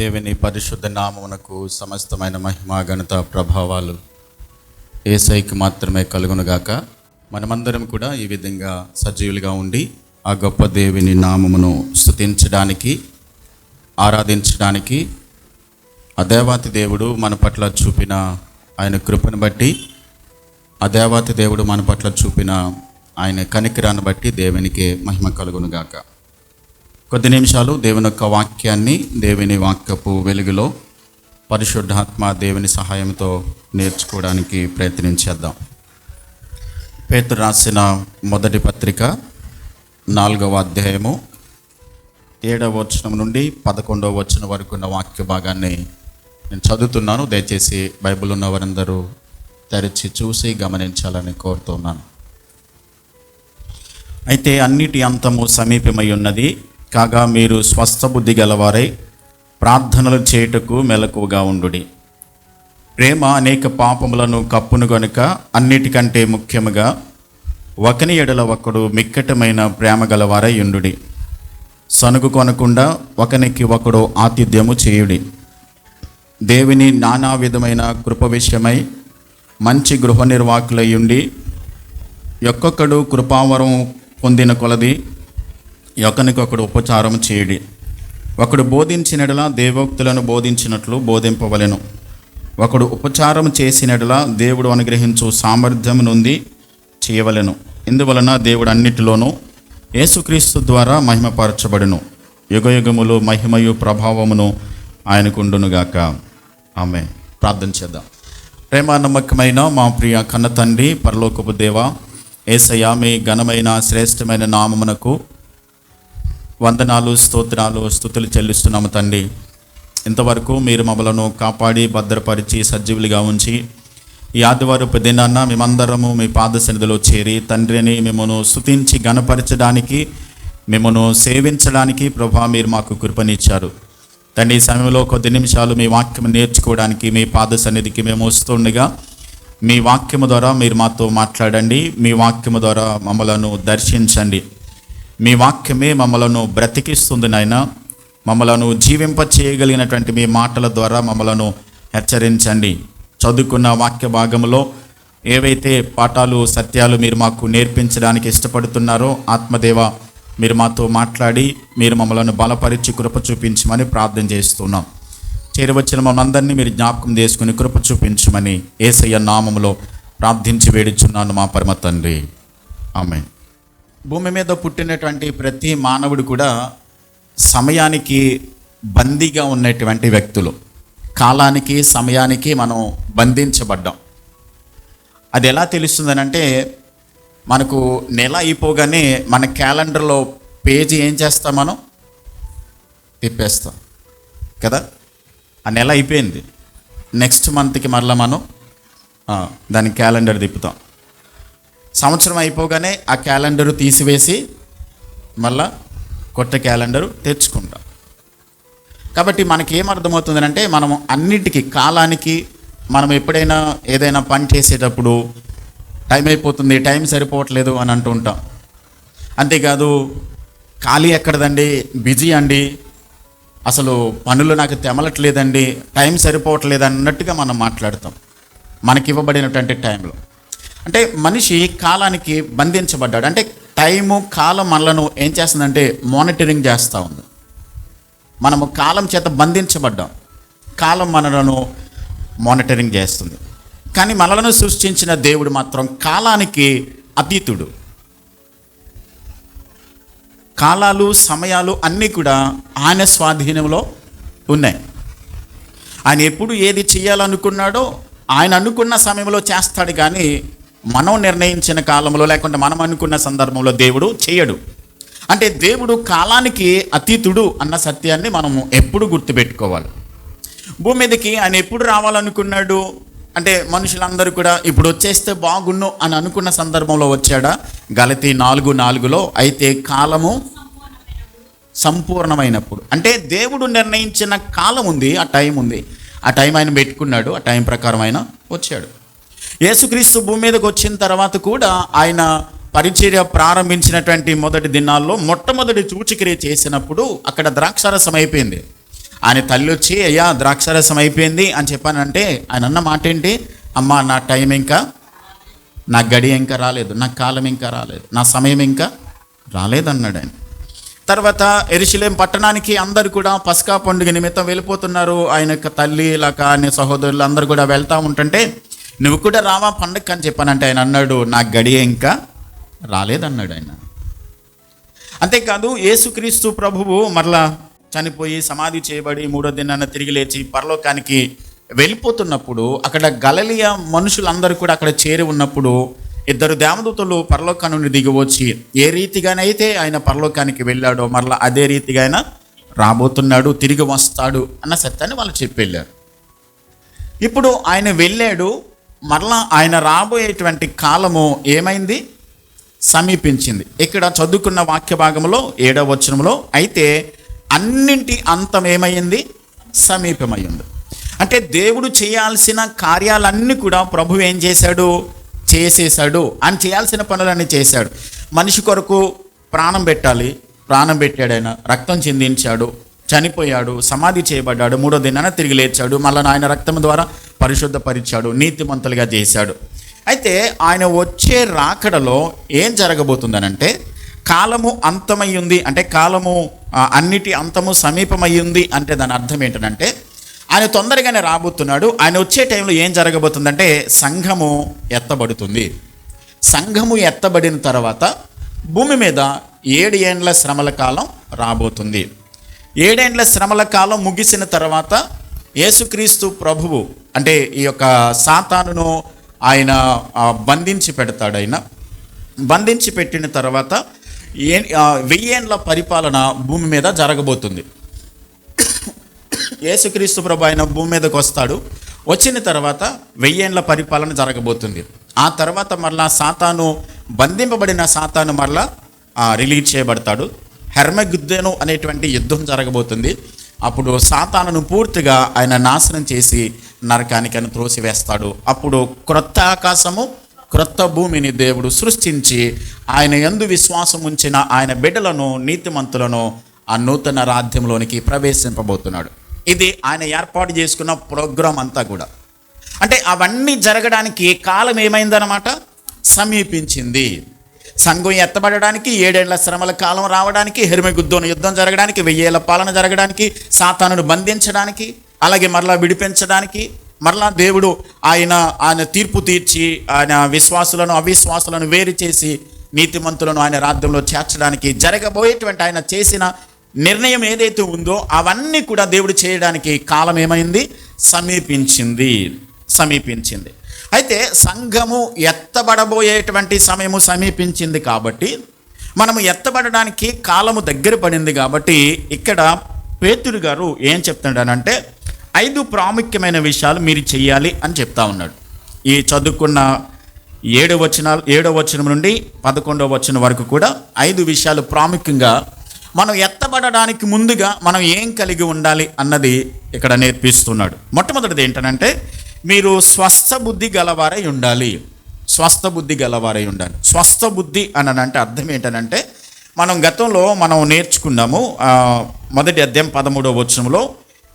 దేవుని పరిశుద్ధ నామమునకు సమస్తమైన మహిమ ఘనత ప్రభావాలు యేసయ్యకి మాత్రమే కలుగునుగాక. మనమందరం కూడా ఈ విధంగా సజీవులుగా ఉండి ఆ గొప్ప దేవుని నామమును స్తుతించడానికి, ఆరాధించడానికి, ఆ దేవాతి దేవుడు మన పట్ల చూపిన ఆయన కృపను బట్టి, ఆ దేవాతి దేవుడు మన పట్ల చూపిన ఆయన కనికరాన్ని బట్టి దేవునికి మహిమ కలుగునుగాక. కొద్ది నిమిషాలు దేవుని యొక్క వాక్యాన్ని దేవుని వాక్యపు వెలుగులో పరిశుద్ధాత్మ దేవుని సహాయంతో నేర్చుకోవడానికి ప్రయత్నించేద్దాం. పేతురు రాసిన మొదటి పత్రిక 4వ అధ్యాయము 7వ వచనం నుండి 11వ వచనం వరకు ఉన్న వాక్య భాగాన్ని నేను చదువుతున్నాను. దయచేసి బైబిల్ ఉన్న వారందరూ తెరిచి చూసి గమనించాలని కోరుతున్నాను. అయితే అన్నిటి అంతము సమీపమై ఉన్నది, కాగా మీరు స్వస్థ బుద్ధి గలవారై ప్రార్థనలు చేయుటకు మెలకువగా ఉండుడి. ప్రేమ అనేక పాపములను కప్పును గనుక అన్నిటికంటే ముఖ్యముగా ఒకని ఎడల ఒకడు మిక్కటమైన ప్రేమ గలవారై ఉండుడి. సనుగు కొనకుండా ఒకనికి ఒకడు ఆతిథ్యము చేయుడి. దేవుని నానా విధమైన కృప విషయమై మంచి గృహ నిర్వాహకులై ఉండి ఒక్కొక్కడు కృపావరం పొందిన కొలది ఒకనికొకడు ఉపచారం చేయుడి. ఒకడు బోధించినడలా దేవోక్తులను బోధించినట్లు బోధింపవలెను. ఒకడు ఉపచారం చేసినడలా దేవుడు అనుగ్రహించు సామర్థ్యం నుండి చేయవలెను. ఇందువలన దేవుడు అన్నిటిలోనూ యేసుక్రీస్తు ద్వారా మహిమపరచబడును. యుగయుగములు మహిమయు ప్రభావమును ఆయనకుండునుగాక. ఆమె. ప్రార్థన చేద్దాం. ప్రేమ నమ్మకమైన మా ప్రియ కన్న తండ్రి, పరలోకపు దేవ, యేసయ్య, మీ ఘనమైన శ్రేష్టమైన నామమునకు వందనాలు, స్తోత్రాలు, స్తుతులు చెల్లిస్తున్నాము తండ్రి. ఇంతవరకు మీరు మమ్మలను కాపాడి భద్రపరిచి సజీవులుగా ఉంచి ఈ ఆదివారపు దినాన్న మేమందరము మీ పాద సన్నిధిలో చేరి తండ్రిని మిమ్మను స్తుతించి ఘనపరచడానికి, మిమ్మను సేవించడానికి ప్రభా మీరు మాకు కృపనిచ్చారు తండ్రి. ఈ సమయంలో కొద్ది నిమిషాలు మీ వాక్యం నేర్చుకోవడానికి మీ పాద సన్నిధికి మేము వస్తుండగా మీ వాక్యము ద్వారా మీరు మాతో మాట్లాడండి. మీ వాక్యము ద్వారా మమ్మలను దర్శించండి. మీ వాక్యమే మమ్మలను బ్రతికిస్తుంది నాయన. మమ్మలను జీవింప చేయగలిగినటువంటి మీ మాటల ద్వారా మమ్మలను హెచ్చరించండి. చదువుకున్న వాక్య భాగంలో ఏవైతే పాఠాలు, సత్యాలు మీరు మాకు నేర్పించడానికి ఇష్టపడుతున్నారో ఆత్మదేవ మీరు మాతో మాట్లాడి మీరు మమ్మలను బలపరిచి కృప చూపించమని ప్రార్థన చేస్తున్నాం. చేరవచ్చిన మనందరినీ మీరు జ్ఞాపకం చేసుకుని కృప చూపించమని యేసయ్య నామములో ప్రార్థించి వేడుచున్నాను మా పరమ తండ్రి. ఆమేన్. భూమి మీద పుట్టినటువంటి ప్రతి మానవుడు కూడా సమయానికి బందీగా ఉన్నటువంటి వ్యక్తులు. కాలానికి, సమయానికి మనం బంధించబడ్డాం. అది ఎలా తెలుస్తుందనంటే మనకు నెల అయిపోగానే మన క్యాలెండర్లో పేజీ ఏం చేస్తాం, మనం తిప్పేస్తాం కదా. ఆ నెల అయిపోయింది, నెక్స్ట్ మంత్కి మరలా మనం దాని క్యాలెండర్ తిప్పుతాం. సంవత్సరం అయిపోగానే ఆ క్యాలెండరు తీసివేసి మళ్ళా కొత్త క్యాలెండరు తెచ్చుకుంటాం. కాబట్టి మనకేమర్థమవుతుందంటే మనం అన్నిటికీ, కాలానికి, మనం ఎప్పుడైనా ఏదైనా పని చేసేటప్పుడు టైం అయిపోతుంది, టైం సరిపోవట్లేదు అని అంటూ ఉంటాం. అంతేకాదు ఖాళీ ఎక్కడదండి, బిజీ అండి, అసలు పనులు నాకు తెమలట్లేదండి, టైం సరిపోవట్లేదు అన్నట్టుగా మనం మాట్లాడతాం మనకి ఇవ్వబడినటువంటి టైంలో. అంటే మనిషి కాలానికి బంధించబడ్డాడు. అంటే టైము, కాలం మనలను ఏం చేస్తుందంటే మానిటరింగ్ చేస్తూ ఉంది. మనము కాలం చేత బంధించబడ్డాం. కాలం మనలను మానిటరింగ్ చేస్తుంది. కానీ మనలను సృష్టించిన దేవుడు మాత్రం కాలానికి అతీతుడు. కాలాలు, సమయాలు అన్నీ కూడా ఆయన స్వాధీనంలో ఉన్నాయి. ఆయన ఎప్పుడు ఏది చేయాలనుకున్నాడో ఆయన అనుకున్న సమయంలో చేస్తాడు. కానీ మనం నిర్ణయించిన కాలంలో లేకుంటే మనం అనుకున్న సందర్భంలో దేవుడు చేయడు. అంటే దేవుడు కాలానికి అతీతుడు అన్న సత్యాన్ని మనము ఎప్పుడు గుర్తుపెట్టుకోవాలి. భూమి మీదకి ఆయన ఎప్పుడు రావాలనుకున్నాడు అంటే మనుషులందరూ కూడా ఇప్పుడు వచ్చేస్తే బాగున్ను అని అనుకున్న సందర్భంలో వచ్చాడా? గలతీ 4:4లో అయితే కాలము సంపూర్ణమైనప్పుడు. అంటే దేవుడు నిర్ణయించిన కాలం ఉంది, ఆ టైం ఉంది, ఆ టైం ఆయన పెట్టుకున్నాడు, ఆ టైం ప్రకారం ఆయన వచ్చాడు. యేసుక్రీస్తు భూమి మీదకి వచ్చిన తర్వాత కూడా ఆయన పరిచర్య ప్రారంభించినటువంటి మొదటి దినాల్లో మొట్టమొదటి సూచక్రియ చేసినప్పుడు అక్కడ ద్రాక్షారసం అయిపోయింది. ఆయన తల్లి వచ్చి అయ్యా ద్రాక్షారసం అయిపోయింది అని చెప్పానంటే ఆయన అన్న మాట ఏంటి? అమ్మ నా టైం ఇంకా, నా గడి ఇంకా రాలేదు, నా కాలం ఇంకా రాలేదు, నా సమయం ఇంకా రాలేదన్నాడు ఆయన. తర్వాత యెరూషలేము పట్టణానికి అందరు కూడా పస్కా పండుగ నిమిత్తం వెళ్ళిపోతున్నారు. ఆయన యొక్క తల్లి ఇలాక ఆయన సహోదరులు అందరూ కూడా వెళ్తూ ఉంటుంటే నువ్వు కూడా రావా పండుగ అని చెప్పానంటే ఆయన అన్నాడు నా గడియ ఇంకా రాలేదన్నాడు ఆయన. అంతేకాదు యేసుక్రీస్తు ప్రభువు మరలా చనిపోయి సమాధి చేయబడి మూడో దినాన తిరిగి లేచి పరలోకానికి వెళ్ళిపోతున్నప్పుడు అక్కడ గలిలయ మనుషులందరూ కూడా అక్కడ చేరి ఉన్నప్పుడు ఇద్దరు దేవదూతలు పరలోకం నుండి దిగి వచ్చి ఏ రీతిగానైతే ఆయన పరలోకానికి వెళ్ళాడో మరలా అదే రీతిగా ఆయన రాబోతున్నాడు, తిరిగి వస్తాడు అన్న సత్యాన్ని వాళ్ళు చెప్పి వెళ్ళారు. ఇప్పుడు ఆయన వెళ్ళాడు, మరలా ఆయన రాబోయేటువంటి కాలము ఏమైంది? సమీపించింది. ఇక్కడ చదువుకున్న వాక్య భాగంలో 7వ వచనంలో అయితే అన్నింటి అంతం ఏమైంది? సమీపమైంది. అంటే దేవుడు చేయాల్సిన కార్యాలన్నీ కూడా ప్రభువు ఏం చేశాడు? చేసేశాడు. ఆయన చేయాల్సిన పనులన్నీ చేశాడు. మనిషి కొరకు ప్రాణం పెట్టాలి, ప్రాణం పెట్టాడు. ఆయన రక్తం చిందించాడు, చనిపోయాడు, సమాధి చేయబడ్డాడు, మూడో దినాన తిరిగి లేచాడు, మళ్ళీ ఆయన రక్తం ద్వారా పరిశుద్ధపరిచాడు, నీతిమంతులుగా చేశాడు. అయితే ఆయన వచ్చే రాకడలో ఏం జరగబోతుందనంటే కాలము అంతమయ్యింది, అంటే కాలము అన్నిటి అంతము సమీపమయ్యింది. అంటే దాని అర్థం ఏంటంటే ఆయన తొందరగానే రాబోతున్నాడు. ఆయన వచ్చే టైంలో ఏం జరగబోతుందంటే సంఘము ఎత్తబడుతుంది. సంఘము ఎత్తబడిన తర్వాత భూమి మీద 7 ఏండ్ల శ్రమల కాలం రాబోతుంది. 7 ఏండ్ల శ్రమల కాలం ముగిసిన తర్వాత యేసుక్రీస్తు ప్రభువు అంటే ఈ యొక్క సాతానును ఆయన బంధించి పెడతాడు. ఆయన బంధించి పెట్టిన తర్వాత 1000 ఏండ్ల పరిపాలన భూమి మీద జరగబోతుంది. యేసుక్రీస్తు ప్రభు ఆయన భూమి మీదకి వస్తాడు. వచ్చిన తర్వాత 1000 ఏండ్ల పరిపాలన జరగబోతుంది. ఆ తర్వాత మరలా సాతాను బంధింపబడిన సాతాను మరలా రిలీజ్ చేయబడతాడు. హెర్మగిద్దెను అనేటువంటి యుద్ధం జరగబోతుంది. అప్పుడు సాతానును పూర్తిగా ఆయన నాశనం చేసి నరకానికి అని త్రోసివేస్తాడు. అప్పుడు క్రొత్త ఆకాశము క్రొత్త భూమిని దేవుడు సృష్టించి ఆయన యందు విశ్వాసం ఉంచిన ఆయన బిడ్డలను నీతిమంతులను ఆ నూతన రాజ్యంలోనికి ప్రవేశింపబోతున్నాడు. ఇది ఆయన ఏర్పాటు చేసుకున్న ప్రోగ్రాం అంతా కూడా. అంటే అవన్నీ జరగడానికి కాలం ఏమైందన్నమాట? సమీపించింది. సంఘం ఎత్తబడడానికి 7 ఏండ్ల శ్రమల కాలం రావడానికి, హెర్మగిద్దోను యుద్ధం జరగడానికి, 1000 ఏళ్ల పాలన జరగడానికి, సాతానును బంధించడానికి, అలాగే మరలా విడిపించడానికి, మరలా దేవుడు ఆయన తీర్పు తీర్చి ఆయన విశ్వాసులను అవిశ్వాసులను వేరు చేసి నీతిమంతులను ఆయన రాజ్యంలో చేర్చడానికి జరగబోయేటువంటి ఆయన చేసిన నిర్ణయం ఏదైతే ఉందో అవన్నీ కూడా దేవుడు చేయడానికి కాలం ఏమైంది? సమీపించింది. అయితే సంఘము ఎత్తబడబోయేటువంటి సమయము సమీపించింది కాబట్టి మనము ఎత్తబడడానికి కాలము దగ్గర పడింది కాబట్టి ఇక్కడ పేతురు గారు ఏం చెప్తున్నాడనంటే 5 ప్రాముఖ్యమైన విషయాలు మీరు చెయ్యాలి అని చెప్తా ఉన్నాడు. ఈ చదువుకున్న 7వ వచనం నుండి 11వ వచనం వరకు కూడా 5 విషయాలు ప్రాముఖ్యంగా మనం ఎత్తబడడానికి ముందుగా మనం ఏం కలిగి ఉండాలి అన్నది ఇక్కడ నేర్పిస్తున్నాడు. మొట్టమొదటిది ఏంటనంటే మీరు స్వస్థ బుద్ధి గలవారై ఉండాలి. స్వస్థ బుద్ధి గలవారై ఉండాలి. స్వస్థ బుద్ధి అని అంటే అర్థం ఏంటనంటే మనం గతంలో నేర్చుకున్నాము. మొదటి అధ్యాయం 13వ వచనంలో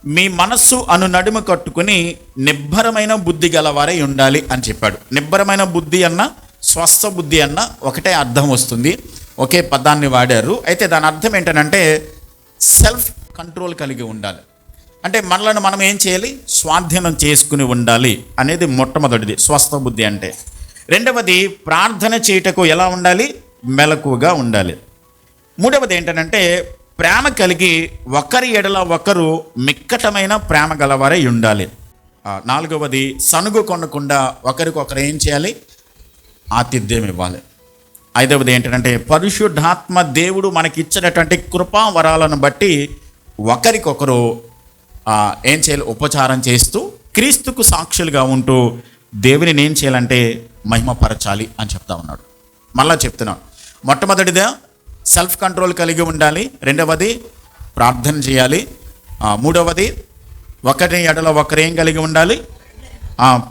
మీ మనస్సు అను నడుము కట్టుకుని నిబ్బరమైన బుద్ధి గలవారై ఉండాలి అని చెప్పాడు. నిబ్బరమైన బుద్ధి అన్న స్వస్థ బుద్ధి అన్న ఒకటే అర్థం వస్తుంది, ఒకే పదాన్ని వాడారు. అయితే దాని అర్థం ఏంటంటే సెల్ఫ్ కంట్రోల్ కలిగి ఉండాలి. అంటే మనలను మనం ఏం చేయాలి? స్వాధీనం చేసుకుని ఉండాలి అనేది మొట్టమొదటిది స్వస్థ బుద్ధి అంటే. రెండవది ప్రార్థన చేయుటకు ఎలా ఉండాలి? మెలకువగా ఉండాలి. మూడవది ఏంటంటే ప్రేమ కలిగి ఒకరి ఎడల ఒకరు మిక్కటమైన ప్రేమ గలవారై ఉండాలి. నాలుగవది సనుగు కొనకుండా ఒకరికొకరు ఏం చేయాలి? ఆతిథ్యం ఇవ్వాలి. ఐదవది ఏంటంటే పరిశుద్ధాత్మ దేవుడు మనకి ఇచ్చినటువంటి కృపా వరాలను బట్టి ఒకరికొకరు ఏం చేయాలి? ఉపచారం చేస్తూ క్రీస్తుకు సాక్షులుగా ఉంటూ దేవుని ఏం చేయాలంటే మహిమపరచాలి అని చెప్తా ఉన్నాడు. మళ్ళా చెప్తున్నాడు, మొట్టమొదటిదా సెల్ఫ్ కంట్రోల్ కలిగి ఉండాలి. రెండవది ప్రార్థన చేయాలి. మూడవది ఒకరి ఎడల ఒకరేం కలిగి ఉండాలి?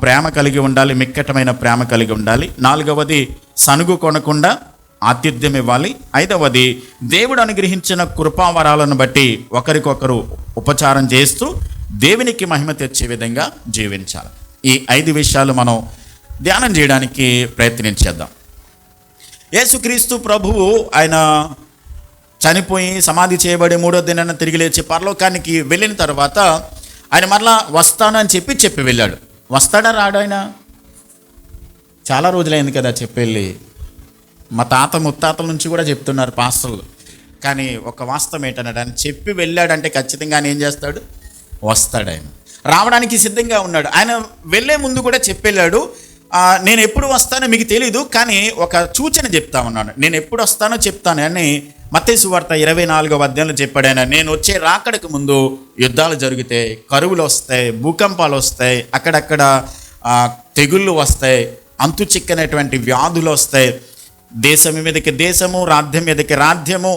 ప్రేమ కలిగి ఉండాలి, మిక్కటమైన ప్రేమ కలిగి ఉండాలి. నాలుగవది సనుగు కొనకుండా ఆతిథ్యం ఇవ్వాలి. 5వది, దేవుడు అనుగ్రహించిన కృపావరాలను బట్టి ఒకరికొకరు ఉపచారం చేస్తూ దేవునికి మహిమ తెచ్చే విధంగా జీవించాలి. ఈ 5 విషయాలు మనం ధ్యానం చేయడానికి ప్రయత్నించేద్దాం. యేసుక్రీస్తు ప్రభువు ఆయన చనిపోయి సమాధి చేయబడి 3వ దినాన తిరిగి లేచి పరలోకానికి వెళ్ళిన తర్వాత ఆయన మరలా వస్తాను అని చెప్పి వెళ్ళాడు. వస్తాడా రాడు? ఆయన చాలా రోజులైంది కదా చెప్పెళ్ళి. మా తాత ముత్తాతల నుంచి కూడా చెప్తున్నారు పాస్టర్లు. కానీ ఒక వాస్తవం ఏంటన్నాడు, ఆయన చెప్పి వెళ్ళాడంటే ఖచ్చితంగా ఆయన ఏం చేస్తాడు? వస్తాడు. ఆయన రావడానికి సిద్ధంగా ఉన్నాడు. ఆయన వెళ్ళే ముందు కూడా చెప్పెళ్ళాడు, నేను ఎప్పుడు వస్తానో మీకు తెలీదు, కానీ ఒక సూచన చెప్తా ఉన్నాను, నేను ఎప్పుడు వస్తానో చెప్తాను అని మత్తయి సువార్త 24వ అధ్యాయంలో చెప్పాడు ఆయన. నేను వచ్చే రాకడకు ముందు యుద్ధాలు జరుగుతాయి, కరువులు వస్తాయి, భూకంపాలు వస్తాయి, అక్కడక్కడ తెగుళ్ళు వస్తాయి, అంతు చిక్కనటువంటి వ్యాధులు వస్తాయి, దేశం మీదకి దేశము, రాజ్యం మీదకి రాజ్యము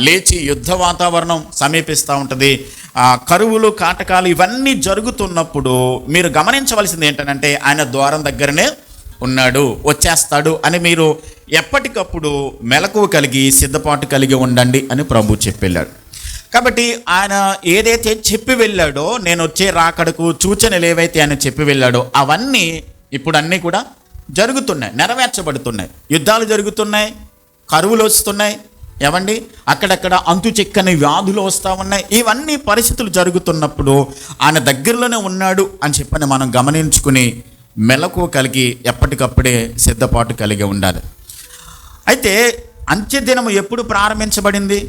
లేచి యుద్ధ వాతావరణం సమీపిస్తూ ఉంటుంది. కరువులు, కాటకాలు ఇవన్నీ జరుగుతున్నప్పుడు మీరు గమనించవలసింది ఏంటంటే ఆయన ద్వారం దగ్గరనే ఉన్నాడు, వచ్చేస్తాడు అని మీరు ఎప్పటికప్పుడు మెలకువ కలిగి సిద్ధపాటు కలిగి ఉండండి అని ప్రభు చెప్పి వెళ్ళాడు. కాబట్టి ఆయన ఏదైతే చెప్పి వెళ్ళాడో, నేను వచ్చే రాకడకు సూచనలు ఏవైతే ఆయన చెప్పి వెళ్ళాడో అవన్నీ ఇప్పుడు అన్నీ కూడా జరుగుతున్నాయి, నెరవేర్చబడుతున్నాయి. యుద్ధాలు జరుగుతున్నాయి, కరువులు వస్తున్నాయి, ఏమండి అక్కడక్కడ అంతు చిక్కని వ్యాధులు వస్తూ ఉన్నాయి. ఇవన్నీ పరిస్థితులు జరుగుతున్నప్పుడు ఆయన దగ్గరలోనే ఉన్నాడు అని చెప్పని మనం గమనించుకుని మెలకు కలిగి ఎప్పటికప్పుడే సిద్ధపాటు కలిగి ఉండాలి. అయితే అంత్యదినము ఎప్పుడు ప్రారంభించబడింది?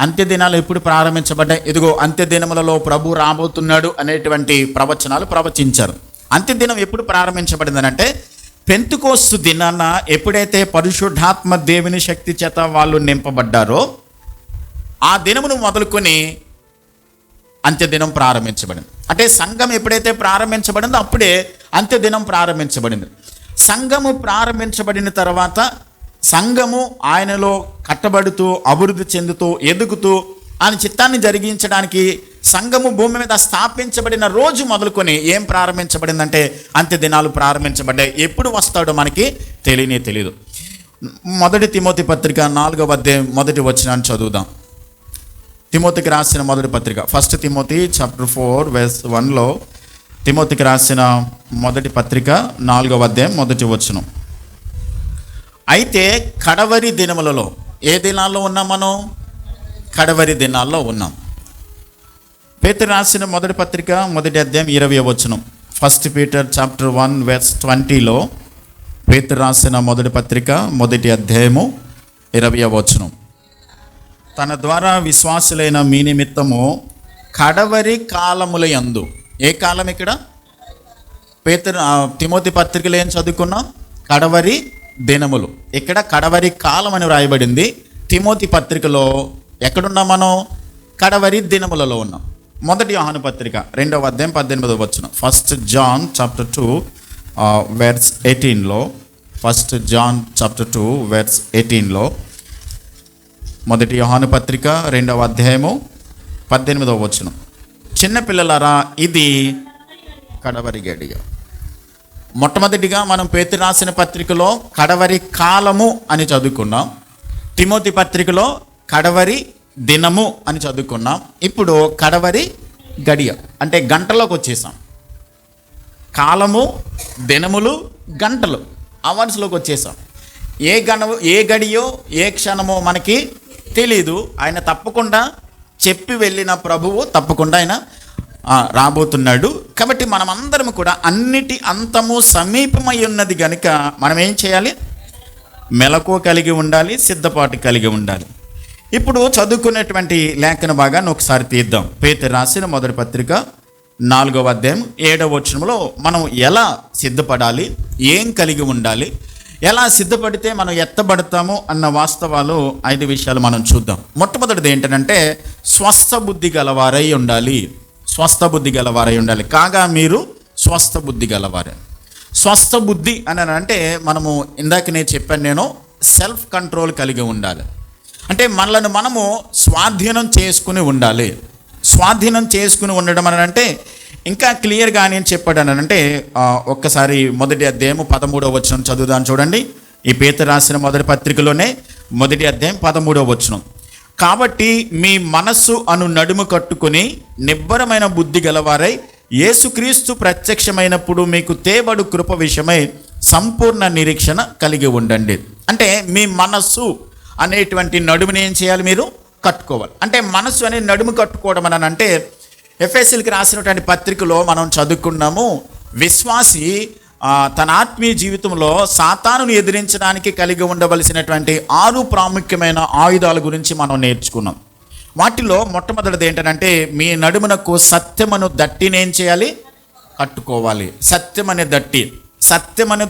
అంత్యదినాలు ఎప్పుడు ప్రారంభించబడ్డాయి? ఇదిగో అంత్యదినములలో ప్రభు రాబోతున్నాడు అనేటువంటి ప్రవచనాలు ప్రవచించారు. అంత్యదినం ఎప్పుడు ప్రారంభించబడిందని అంటే పెంతెకోస్తు దినాన ఎప్పుడైతే పరిశుద్ధాత్మ దేవుని శక్తి చేత వాళ్ళు నింపబడ్డారో ఆ దినమును మొదలుకొని అంత్యదినం ప్రారంభించబడింది. అంటే సంఘం ఎప్పుడైతే ప్రారంభించబడిందో అప్పుడే అంత్యదినం ప్రారంభించబడింది. సంఘము ప్రారంభించబడిన తర్వాత సంఘము ఆయనలో కట్టబడుతూ అభివృద్ధి చెందుతూ ఎదుగుతూ ఆయన చిత్తాన్ని జరిగించడానికి సంఘము భూమి మీద స్థాపించబడిన రోజు మొదలుకొని ఏం ప్రారంభించబడిందంటే అంత్యదినాలు ప్రారంభించబడ్డాయి. ఎప్పుడు వస్తాడో మనకి తెలియదు. 1 తిమోతి పత్రిక 4వ అధ్యాయం 1వ వచనాన్ని చదువుదాం. తిమోతికి రాసిన మొదటి పత్రిక 1 తిమోతి చాప్టర్ 4 verse 1లో తిమోతికి రాసిన మొదటి పత్రిక 4వ అధ్యాయం 1వ వచనం. అయితే కడవరి దినములలో, ఏ దినాల్లో ఉన్నాం మనం? కడవరి దినాల్లో ఉన్నాం. పేతురు రాసిన మొదటి పత్రిక 1వ అధ్యాయం 20వ వచనం. 1 పీటర్ చాప్టర్ 1 verse 20లో పేతురు రాసిన మొదటి పత్రిక 1వ అధ్యాయము 20వ వచనం. తన ద్వారా విశ్వాసులైన మీ నిమిత్తము కడవరి కాలముల యందు, ఏ కాలం ఇక్కడ? పేతురు తిమోతి పత్రికలో ఏం చదువుకున్నాం? కడవరి దినములు. ఇక్కడ కడవరి కాలం అని వ్రాయబడింది. తిమోతి పత్రికలో ఎక్కడున్నాం మనం? కడవరి దినములలో ఉన్నాం. 1 యోహాను పత్రిక 2వ అధ్యాయం 18వ వచనం. 1 John chapter 2 verse 18లో 1 John chapter 2 verse 18లో 1 యోహాను పత్రిక 2వ అధ్యాయము 18వ వచనం. చిన్నపిల్లలారా, ఇది కడవరి గడియ. మొట్టమొదటిగా మనం పేతురు రాసిన పత్రికలో కడవరి కాలము అని చదువుకున్నాం. తిమోతి పత్రికలో కడవరి దినము అని చదువుకున్నాం. ఇప్పుడు కడవరి గడియ అంటే గంటలోకి వచ్చేసాం. కాలము, దినములు, గంటలు అవర్స్లోకి వచ్చేసాం. ఏ గడియో ఏ క్షణమో మనకి తెలీదు. ఆయన తప్పకుండా చెప్పి వెళ్ళిన ప్రభువు తప్పకుండా ఆయన రాబోతున్నాడు. కాబట్టి మనమందరం కూడా అన్నిటి అంతము సమీపమై ఉన్నది కనుక మనం ఏం చేయాలి? మెలకువ కలిగి ఉండాలి, సిద్ధపాటు కలిగి ఉండాలి. ఇప్పుడు చదువుకునేటువంటి లేఖన భాగాన్ని ఒకసారి తీద్దాం. పేతురు రాసిన మొదటి పత్రిక 4వ అధ్యాయం 7వ వచనంలో మనం ఎలా సిద్ధపడాలి, ఏం కలిగి ఉండాలి, ఎలా సిద్ధపడితే మనం ఎత్తబడతాము అన్న వాస్తవాలు 5 విషయాలు మనం చూద్దాం. మొట్టమొదటిది ఏంటంటే స్వస్థ బుద్ధి గలవారై ఉండాలి. స్వస్థ బుద్ధి గలవారై ఉండాలి. కాగా మీరు స్వస్థ బుద్ధి గలవారే. స్వస్థ బుద్ధి అని అంటే మనము ఇందాక నేను చెప్పాను, నేను సెల్ఫ్ కంట్రోల్ కలిగి ఉండాలి. అంటే మనలను మనము స్వాధీనం చేసుకుని ఉండాలి. స్వాధీనం చేసుకుని ఉండడం అని అంటే ఇంకా క్లియర్గా నేను చెప్పాడు అని అంటే ఒక్కసారి 1 అధ్యాయము 13వ వచనం చదువుదాం చూడండి. ఈ పేతురు రాసిన మొదటి పత్రికలోనే మొదటి అధ్యాయం 13వ వచనం. కాబట్టి మీ మనస్సు అను నడుము కట్టుకుని నిబ్బరమైన బుద్ధి గలవారై యేసుక్రీస్తు ప్రత్యక్షమైనప్పుడు మీకు తేబడు కృప విషయమై సంపూర్ణ నిరీక్షణ కలిగి ఉండండి. అంటే మీ మనస్సు అనేటువంటి నడుముని ఏం చేయాలి? మీరు కట్టుకోవాలి. అంటే మనస్సు అనే నడుము కట్టుకోవడం అని అంటే ఎఫెసీయులకు రాసినటువంటి పత్రికలో మనం చదువుకున్నాము, విశ్వాసి తన ఆత్మీయ జీవితంలో సాతానుని ఎదిరించడానికి కలిగి ఉండవలసినటువంటి 6 ప్రాముఖ్యమైన ఆయుధాల గురించి మనం నేర్చుకున్నాం. వాటిలో మొట్టమొదటిది ఏంటంటే మీ నడుమునకు సత్యమను దట్టిని ఏం చేయాలి? కట్టుకోవాలి. సత్యం అనే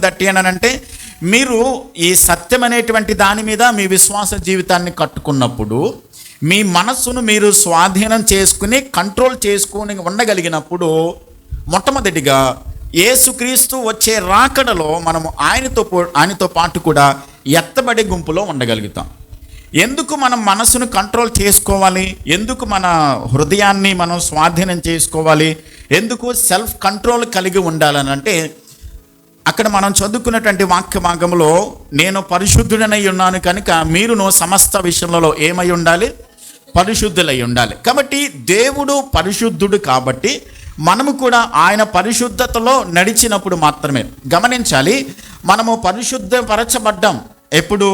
దట్టి అని అంటే మీరు ఈ సత్యం అనేటువంటి దాని మీద మీ విశ్వాస జీవితాన్ని కట్టుకున్నప్పుడు, మీ మనస్సును మీరు స్వాధీనం చేసుకుని కంట్రోల్ చేసుకుని ఉండగలిగినప్పుడు, మొట్టమొదటిగా యేసుక్రీస్తు వచ్చే రాకడలో మనము ఆయనతో పాటు కూడా ఎత్తబడే గుంపులో ఉండగలుగుతాం. ఎందుకు మనం మనసును కంట్రోల్ చేసుకోవాలి? ఎందుకు మన హృదయాన్ని మనం స్వాధీనం చేసుకోవాలి? ఎందుకు సెల్ఫ్ కంట్రోల్ కలిగి ఉండాలని అంటే, అక్కడ మనం చదువుకున్నటువంటి వాక్య భాగంలో నేను పరిశుద్ధుడనై ఉన్నాను కనుక మీరును సమస్త విషయంలో ఏమై ఉండాలి? పరిశుద్ధులై ఉండాలి. కాబట్టి దేవుడు పరిశుద్ధుడు కాబట్టి మనము కూడా ఆయన పరిశుద్ధతలో నడిచినప్పుడు మాత్రమే. గమనించాలి, మనము పరిశుద్ధపరచబడ్డాం ఎప్పుడు?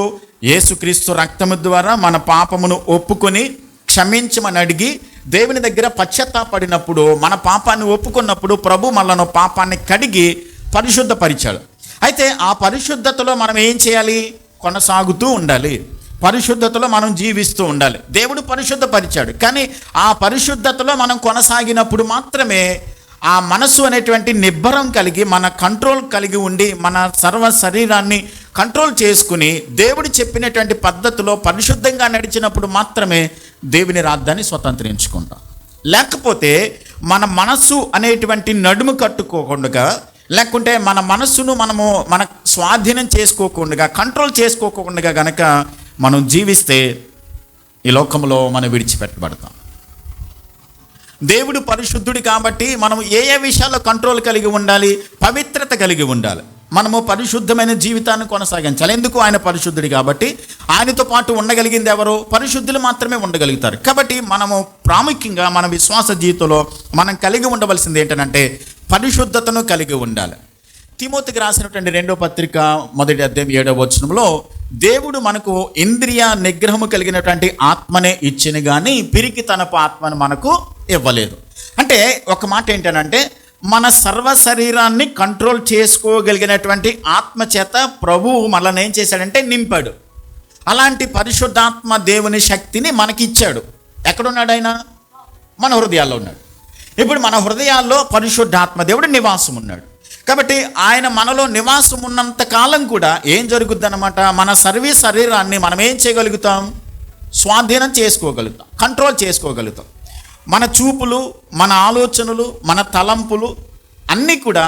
యేసుక్రీస్తు రక్తము ద్వారా మన పాపమును ఒప్పుకొని క్షమించమని అడిగి దేవుని దగ్గర పశ్చాత్తాపడినప్పుడు, మన పాపాన్ని ఒప్పుకున్నప్పుడు ప్రభు మనను పాపాన్ని కడిగి పరిశుద్ధపరిచాడు. అయితే ఆ పరిశుద్ధతలో మనం ఏం చేయాలి? కొనసాగుతూ ఉండాలి. పరిశుద్ధతలో మనం జీవిస్తూ ఉండాలి. దేవుడు పరిశుద్ధపరిచాడు, కానీ ఆ పరిశుద్ధతలో మనం కొనసాగినప్పుడు మాత్రమే ఆ మనసు అనేటువంటి నిబ్బరం కలిగి మన కంట్రోల్ కలిగి ఉండి మన సర్వ శరీరాన్ని కంట్రోల్ చేసుకుని దేవుడు చెప్పినటువంటి పద్ధతిలో పరిశుద్ధంగా నడిచినప్పుడు మాత్రమే దేవుని రాజ్యాన్ని స్వతంత్రించుకుంటాం. లేకపోతే మన మనస్సు అనేటువంటి నడుము కట్టుకోకుండా, లేకుంటే మన మనస్సును మన స్వాధీనం చేసుకోకుండా, కంట్రోల్ చేసుకోకుండా గనక మనం జీవిస్తే ఈ లోకంలో మనం విడిచిపెట్టబడతాం. దేవుడు పరిశుద్ధుడు కాబట్టి మనం ఏ విషయాల్లో కంట్రోల్ కలిగి ఉండాలి? పవిత్రత కలిగి ఉండాలి. మనము పరిశుద్ధమైన జీవితాన్ని కొనసాగించాలి. ఎందుకు? ఆయన పరిశుద్ధుడు కాబట్టి. ఆయనతో పాటు ఉండగలిగింది ఎవరు? పరిశుద్ధులు మాత్రమే ఉండగలుగుతారు. కాబట్టి మనము ప్రాముఖ్యంగా మన విశ్వాస జీవితంలో మనం కలిగి ఉండవలసింది ఏంటంటే పరిశుద్ధతను కలిగి ఉండాలి. తిమోతికి రాసినటువంటి 2వ పత్రిక మొదటి అధ్యాయం 7వ వచనంలో దేవుడు మనకు ఇంద్రియ నిగ్రహము కలిగినటువంటి ఆత్మనే ఇచ్చిన కానీ పిరికితనపు ఆత్మను మనకు ఇవ్వలేదు. అంటే ఒక మాట ఏంటంటే మన సర్వ శరీరాన్ని కంట్రోల్ చేసుకోగలిగినటువంటి ఆత్మ చేత ప్రభువు మనల్ని ఏం చేశాడంటే నింపాడు. అలాంటి పరిశుద్ధాత్మ దేవుని శక్తిని మనకిచ్చాడు. ఎక్కడున్నాడు ఆయన? మన హృదయాల్లో ఉన్నాడు. ఇప్పుడు మన హృదయాల్లో పరిశుద్ధాత్మ దేవుడు నివాసం ఉన్నాడు. కాబట్టి ఆయన మనలో నివాసం ఉన్నంత కాలం కూడా ఏం జరుగుద్ది అన్నమాట? మన శరీరాన్ని మనం ఏం చేయగలుగుతాం? స్వాధీనం చేసుకోగలుగుతాం, కంట్రోల్ చేసుకోగలుగుతాం. మన చూపులు, మన ఆలోచనలు, మన తలంపులు అన్నీ కూడా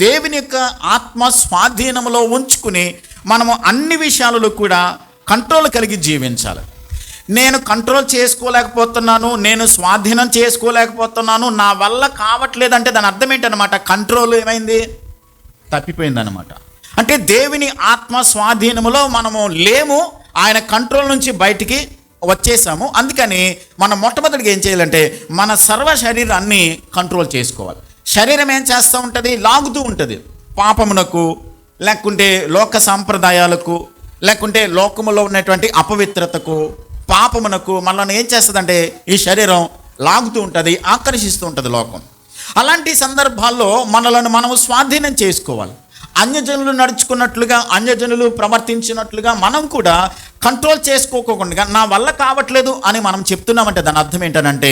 దేవుని యొక్క ఆత్మ స్వాధీనంలో ఉంచుకుని మనము అన్ని విషయాలలో కూడా కంట్రోల్ కలిగి జీవించాలి. నేను కంట్రోల్ చేసుకోలేకపోతున్నాను, నేను స్వాధీనం చేసుకోలేకపోతున్నాను, నా వల్ల కావట్లేదంటే దాని అర్థం ఏంటన్నమాట? కంట్రోల్ ఏమైంది? తప్పిపోయిందన్నమాట. అంటే దేవుని ఆత్మ స్వాధీనంలో మనము లేము, ఆయన కంట్రోల్ నుంచి బయటికి వచ్చేసాము. అందుకని మనం మొట్టమొదటిగా ఏం చేయాలంటే మన సర్వ శరీరాన్ని కంట్రోల్ చేసుకోవాలి. శరీరం ఏం చేస్తూ ఉంటుంది? లాగుతూ ఉంటుంది పాపమునకు, లేకుంటే లోక సాంప్రదాయాలకు, లేకుంటే లోకములో ఉన్నటువంటి అపవిత్రతకు, పాపమునకు మనల్ని ఏం చేస్తుందంటే ఈ శరీరం లాగుతూ ఉంటుంది, ఆకర్షిస్తూ ఉంటుంది లోకం. అలాంటి సందర్భాల్లో మనలను మనము స్వాధీనం చేసుకోవాలి. అన్యజనులు నడుచుకున్నట్లుగా, అన్యజనులు ప్రవర్తించినట్లుగా మనం కూడా కంట్రోల్ చేసుకోకుండా నా వల్ల కావట్లేదు అని మనం చెప్తున్నామంటే దాని అర్థం ఏంటంటే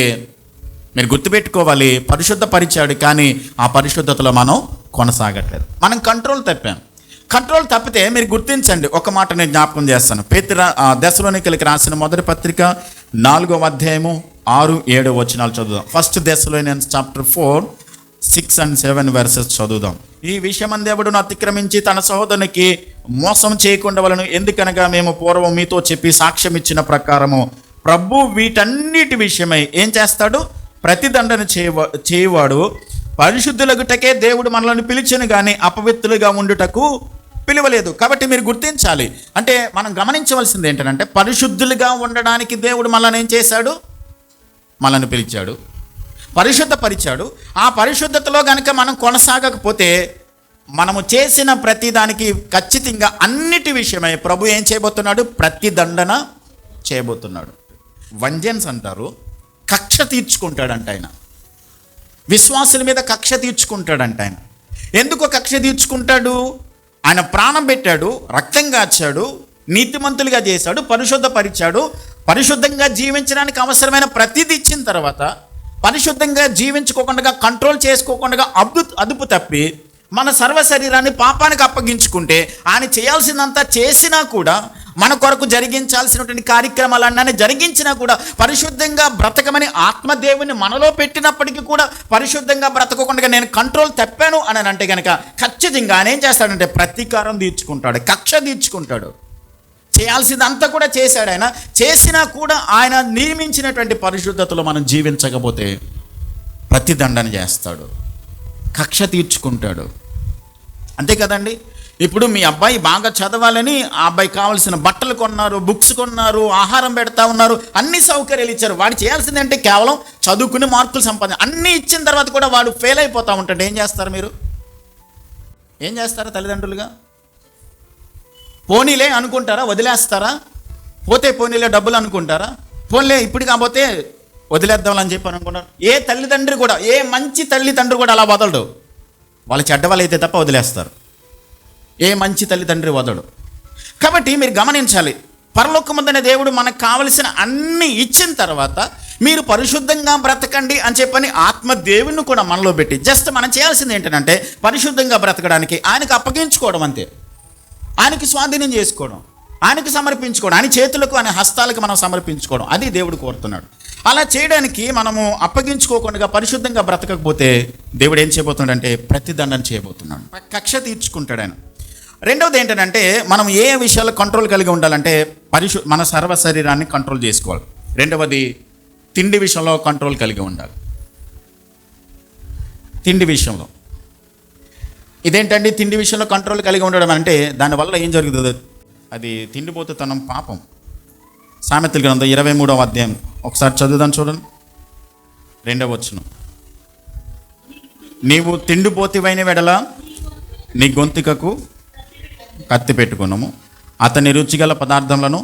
మీరు గుర్తుపెట్టుకోవాలి, పరిశుద్ధపరిచాడు కానీ ఆ పరిశుద్ధతలో మనం కొనసాగట్లేదు. మనం కంట్రోల్ తప్పాం. కంట్రోల్ తప్పితే మీరు గుర్తించండి, ఒక మాట నేను జ్ఞాపకం చేస్తాను. దెస్సలోనికీయులకు రాసిన మొదటి పత్రిక 4వ అధ్యాయము 6-7 వచనాలు చదువుదాం. First Thessalonians chapter 4:6 and 7 verses చదువుదాం. ఈ విషయం దేవుడును అతిక్రమించి తన సహోదరునికి మోసం చేయకుండా వలన, ఎందుకనగా మేము పూర్వం మీతో చెప్పి సాక్ష్యం ఇచ్చిన ప్రకారము ప్రభు వీటన్నిటి విషయమై ఏం చేస్తాడు? ప్రతిదండన చేయవాడు. పరిశుద్ధులగుటకే దేవుడు మనల్ని పిలిచెను కానీ అపవిత్రులుగా ఉండుటకు పిలువలేదు. కాబట్టి మీరు గుర్తించాలి. అంటే మనం గమనించవలసింది ఏంటంటే, పరిశుద్ధులుగా ఉండడానికి దేవుడు మనల్ని ఏం చేశాడు? మనల్ని పిలిచాడు, పరిశుద్ధపరిచాడు. ఆ పరిశుద్ధతలో కనుక మనం కొనసాగకపోతే మనము చేసిన ప్రతిదానికి ఖచ్చితంగా అన్నిటి విషయమై ప్రభు ఏం చేయబోతున్నాడు? ప్రతిదండన చేయబోతున్నాడు. వెంజన్స్ అంటారు, కక్ష తీర్చుకుంటాడంట ఆయన. విశ్వాసుల మీద కక్ష తీర్చుకుంటాడంట ఆయన. ఎందుకు కక్ష తీర్చుకుంటాడు? ఆయన ప్రాణం పెట్టాడు, రక్తం కాచాడు, నీతిమంతులుగా చేశాడు, పరిశుద్ధపరిచాడు. పరిశుద్ధంగా జీవించడానికి అవసరమైన ప్రతిదీ ఇచ్చిన తర్వాత పరిశుద్ధంగా జీవించుకోకుండా, కంట్రోల్ చేసుకోకుండా అదుపు తప్పి మన సర్వ శరీరాన్ని పాపానికి అప్పగించుకుంటే ఆయన చేయాల్సిందంతా చేసినా కూడా, మన కొరకు జరిగించాల్సినటువంటి కార్యక్రమాలన్నీ జరిగించినా కూడా, పరిశుద్ధంగా బ్రతకమని ఆత్మదేవుని మనలో పెట్టినప్పటికీ కూడా పరిశుద్ధంగా బ్రతకకుండా నేను కంట్రోల్ తప్పాను అని అంటే కనుక ఖచ్చితంగా ఆయన ఏం చేస్తాడంటే ప్రతీకారం తీర్చుకుంటాడు, కక్ష తీర్చుకుంటాడు. చేయాల్సిందంతా కూడా చేశాడు ఆయన. చేసినా కూడా ఆయన నియమించినటువంటి పరిశుద్ధతలో మనం జీవించకపోతే ప్రతిదండన చేస్తాడు, కక్ష తీర్చుకుంటాడు. అంతే కదండి. ఇప్పుడు మీ అబ్బాయి బాగా చదవాలని ఆ అబ్బాయి కావాల్సిన బట్టలు కొన్నారు, బుక్స్ కొన్నారు, ఆహారం పెడతా ఉన్నారు, అన్ని సౌకర్యాలు ఇచ్చారు. వాడు చేయాల్సింది అంటే కేవలం చదువుకుని మార్కులు సంపాదించి అన్నీ ఇచ్చిన తర్వాత కూడా వాడు ఫెయిల్ అయిపోతూ ఉంటాడు. ఏం చేస్తారు మీరు? ఏం చేస్తారా తల్లిదండ్రులుగా? పోనీలే అనుకుంటారా? వదిలేస్తారా? పోతే పోనీలే డబ్బులు అనుకుంటారా? పోనీలే ఇప్పుడు కాకపోతే వదిలేద్దామని చెప్పి అనుకుంటారు. ఏ తల్లిదండ్రి కూడా, ఏ మంచి తల్లిదండ్రి కూడా అలా వదలడు. వాళ్ళ చెడ్డవాళ్ళు అయితే తప్ప వదిలేస్తారు. ఏ మంచి తల్లిదండ్రి వదలడు. కాబట్టి మీరు గమనించాలి, పరలోకమందున దేవుడు మనకు కావలసిన అన్ని ఇచ్చిన తర్వాత మీరు పరిశుద్ధంగా బ్రతకండి అని చెప్పని ఆత్మదేవుని కూడా మనలో పెట్టి, జస్ట్ మనం చేయాల్సింది ఏంటంటే పరిశుద్ధంగా బ్రతకడానికి ఆయనకు అప్పగించుకోవడం, అంతే. ఆయనకి స్వాధీనం చేసుకోవడం, ఆయనకి సమర్పించుకోవడం, ఆయన చేతులకు, ఆయన హస్తాలకు మనం సమర్పించుకోవడం, అది దేవుడు కోరుతున్నాడు. అలా చేయడానికి మనము అప్పగించుకోకుండా పరిశుద్ధంగా బ్రతకకపోతే దేవుడు ఏం చేయబోతున్నాడంటే ప్రతిదండన చేయబోతున్నాడు, కక్ష తీర్చుకుంటాడు ఆయన. రెండవది ఏంటంటే, మనం ఏ విషయాల్లో కంట్రోల్ కలిగి ఉండాలంటే మన సర్వ శరీరాన్ని కంట్రోల్ చేసుకోవాలి. రెండవది తిండి విషయంలో కంట్రోల్ కలిగి ఉండాలి. తిండి విషయంలో ఇదేంటండి? తిండి విషయంలో కంట్రోల్ కలిగి ఉండడం అంటే దానివల్ల ఏం జరుగుతుంది? అది తిండిపోతుతనం, పాపం. సామెతల గ్రంథం 23వ అధ్యాయం ఒకసారి చదువుదాం, చూడండి. 2వ వచనం. నీవు తిండిపోతివైన వెడల నీ గొంతుకకు కత్తి పెట్టుకున్నాము, అతని రుచిగల పదార్థములను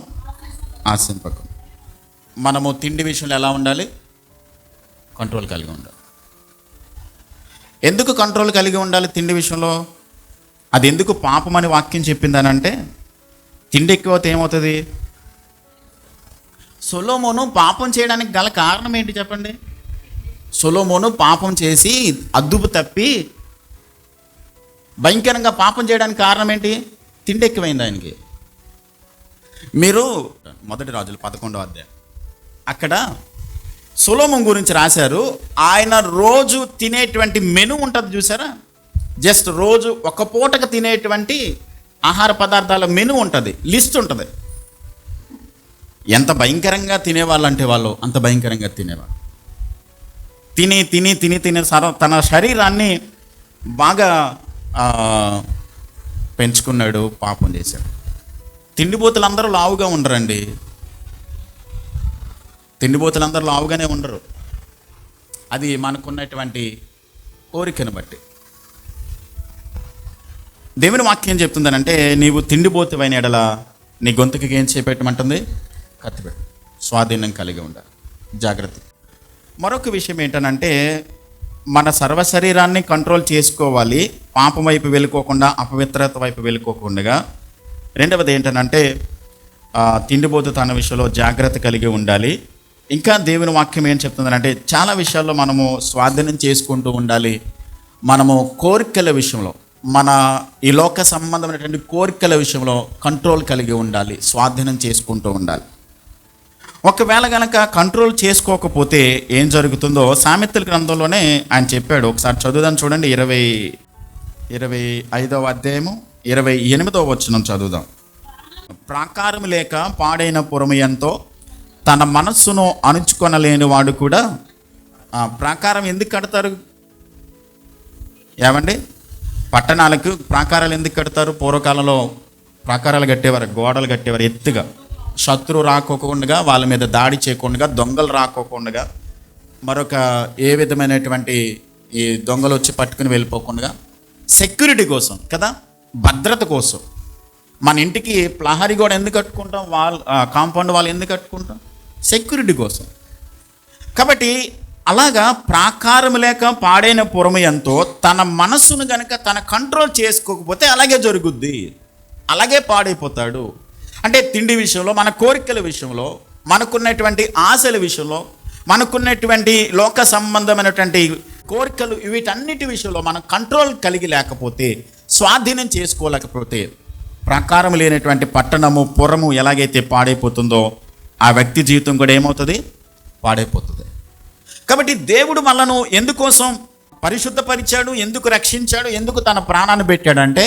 ఆశింపకు. మనము తిండి విషయంలో ఎలా ఉండాలి? కంట్రోల్ కలిగి ఉండాలి. ఎందుకు కంట్రోల్ కలిగి ఉండాలి తిండి విషయంలో? అది ఎందుకు పాపమని వాక్యం చెప్పిందనంటే, తిండి ఎక్కువైతే ఏమవుతుంది? సొలొమోను పాపం చేయడానికి గల కారణం ఏంటి చెప్పండి? సొలొమోను పాపం చేసి అదుపు తప్పి భయంకరంగా పాపం చేయడానికి కారణం ఏంటి? తిండి ఎక్కువైంది ఆయనకి. మీరు 1 రాజులు 11వ అధ్యాయం, అక్కడ సొలొమోను గురించి రాశారు. ఆయన రోజు తినేటువంటి మెను ఉంటుంది చూసారా? జస్ట్ రోజు ఒక పూటకు తినేటువంటి ఆహార పదార్థాల మెను ఉంటుంది, లిస్ట్ ఉంటుంది. ఎంత భయంకరంగా తినేవాళ్ళు అంటే వాళ్ళు అంత భయంకరంగా తినేవాళ్ళు. తిని తిని తిని తిని తన శరీరాన్ని బాగా పెంచుకున్నాడు, పాపం చేశాడు. తిండిపోతులు అందరూ లావుగా ఉండరండి. తిండిపోతులు అందరూ లావుగానే ఉండరు. అది మనకున్నటువంటి కోరికను బట్టి. దేవుని వాక్యం చెప్తుందనంటే, నీవు తిండిపోతువైన ఎడల నీ గొంతుకి ఏం చేపెట్టమంటుంది? కత్తిపెట్టు. స్వాధీనం కలిగి ఉండాలి, జాగ్రత్త. మరొక విషయం ఏంటనంటే, మన సర్వ శరీరాన్ని కంట్రోల్ చేసుకోవాలి, పాపం వైపు వెళ్ళుకోకుండా, అపవిత్రత వైపు వెళ్ళుకోకుండా. రెండవది ఏంటనంటే, తిండిపోతు తన విషయంలో జాగ్రత్త కలిగి ఉండాలి. ఇంకా దేవుని వాక్యం ఏం చెప్తుందంటే, చాలా విషయాల్లో మనము స్వాధీనం చేసుకుంటూ ఉండాలి. మనము కోరికల విషయంలో, మన ఈ లోక సంబంధమైనటువంటి కోరికల విషయంలో కంట్రోల్ కలిగి ఉండాలి, స్వాధీనం చేసుకుంటూ ఉండాలి. ఒకవేళ కనుక కంట్రోల్ చేసుకోకపోతే ఏం జరుగుతుందో సామెతల గ్రంథంలోనే ఆయన చెప్పాడు. ఒకసారి చదువుదాం, చూడండి. 25వ అధ్యాయము 28వ వచనం చదువుదాం. ప్రాకారం లేక పాడైన పురము ఎంతో తన మనస్సును అణుచుకొనలేని వాడు కూడా. ప్రాకారం ఎందుకు కడతారు? ఏమండి? పట్టణాలకు ప్రాకారాలు ఎందుకు కడతారు? పూర్వకాలంలో ప్రాకారాలు కట్టేవారు, గోడలు కట్టేవారు ఎత్తుగా, శత్రువు రాకోకుండా, వాళ్ళ మీద దాడి చేయకుండా, దొంగలు రాకోకుండా, మరొక ఏ విధమైనటువంటి ఈ దొంగలు వచ్చి పట్టుకుని వెళ్ళిపోకుండా, సెక్యూరిటీ కోసం కదా, భద్రత కోసం. మన ఇంటికి ప్రహరీ గోడ ఎందుకు కట్టుకుంటాం? కాంపౌండ్ వాళ్ళు ఎందుకు కట్టుకుంటాం? సెక్యూరిటీ కోసం. కాబట్టి అలాగా ప్రాకారం లేక పాడైన పురము ఎంతో, తన మనస్సును కనుక తన కంట్రోల్ చేసుకోకపోతే అలాగే జరుగుద్ది, అలాగే పాడైపోతాడు. అంటే తిండి విషయంలో, మన కోరికల విషయంలో, మనకున్నటువంటి ఆశల విషయంలో, మనకున్నటువంటి లోక సంబంధమైనటువంటి కోరికలు, వీటన్నిటి విషయంలో మనం కంట్రోల్ కలిగి లేకపోతే, స్వాధీనం చేసుకోలేకపోతే, ప్రాకారం లేనటువంటి పట్టణము, పురము ఎలాగైతే పాడైపోతుందో ఆ వ్యక్తి జీవితం కూడా ఏమవుతుంది? పాడైపోతుంది. కాబట్టి దేవుడు మనను ఎందుకోసం పరిశుద్ధపరిచాడు, ఎందుకు రక్షించాడు, ఎందుకు తన ప్రాణాన్ని పెట్టాడంటే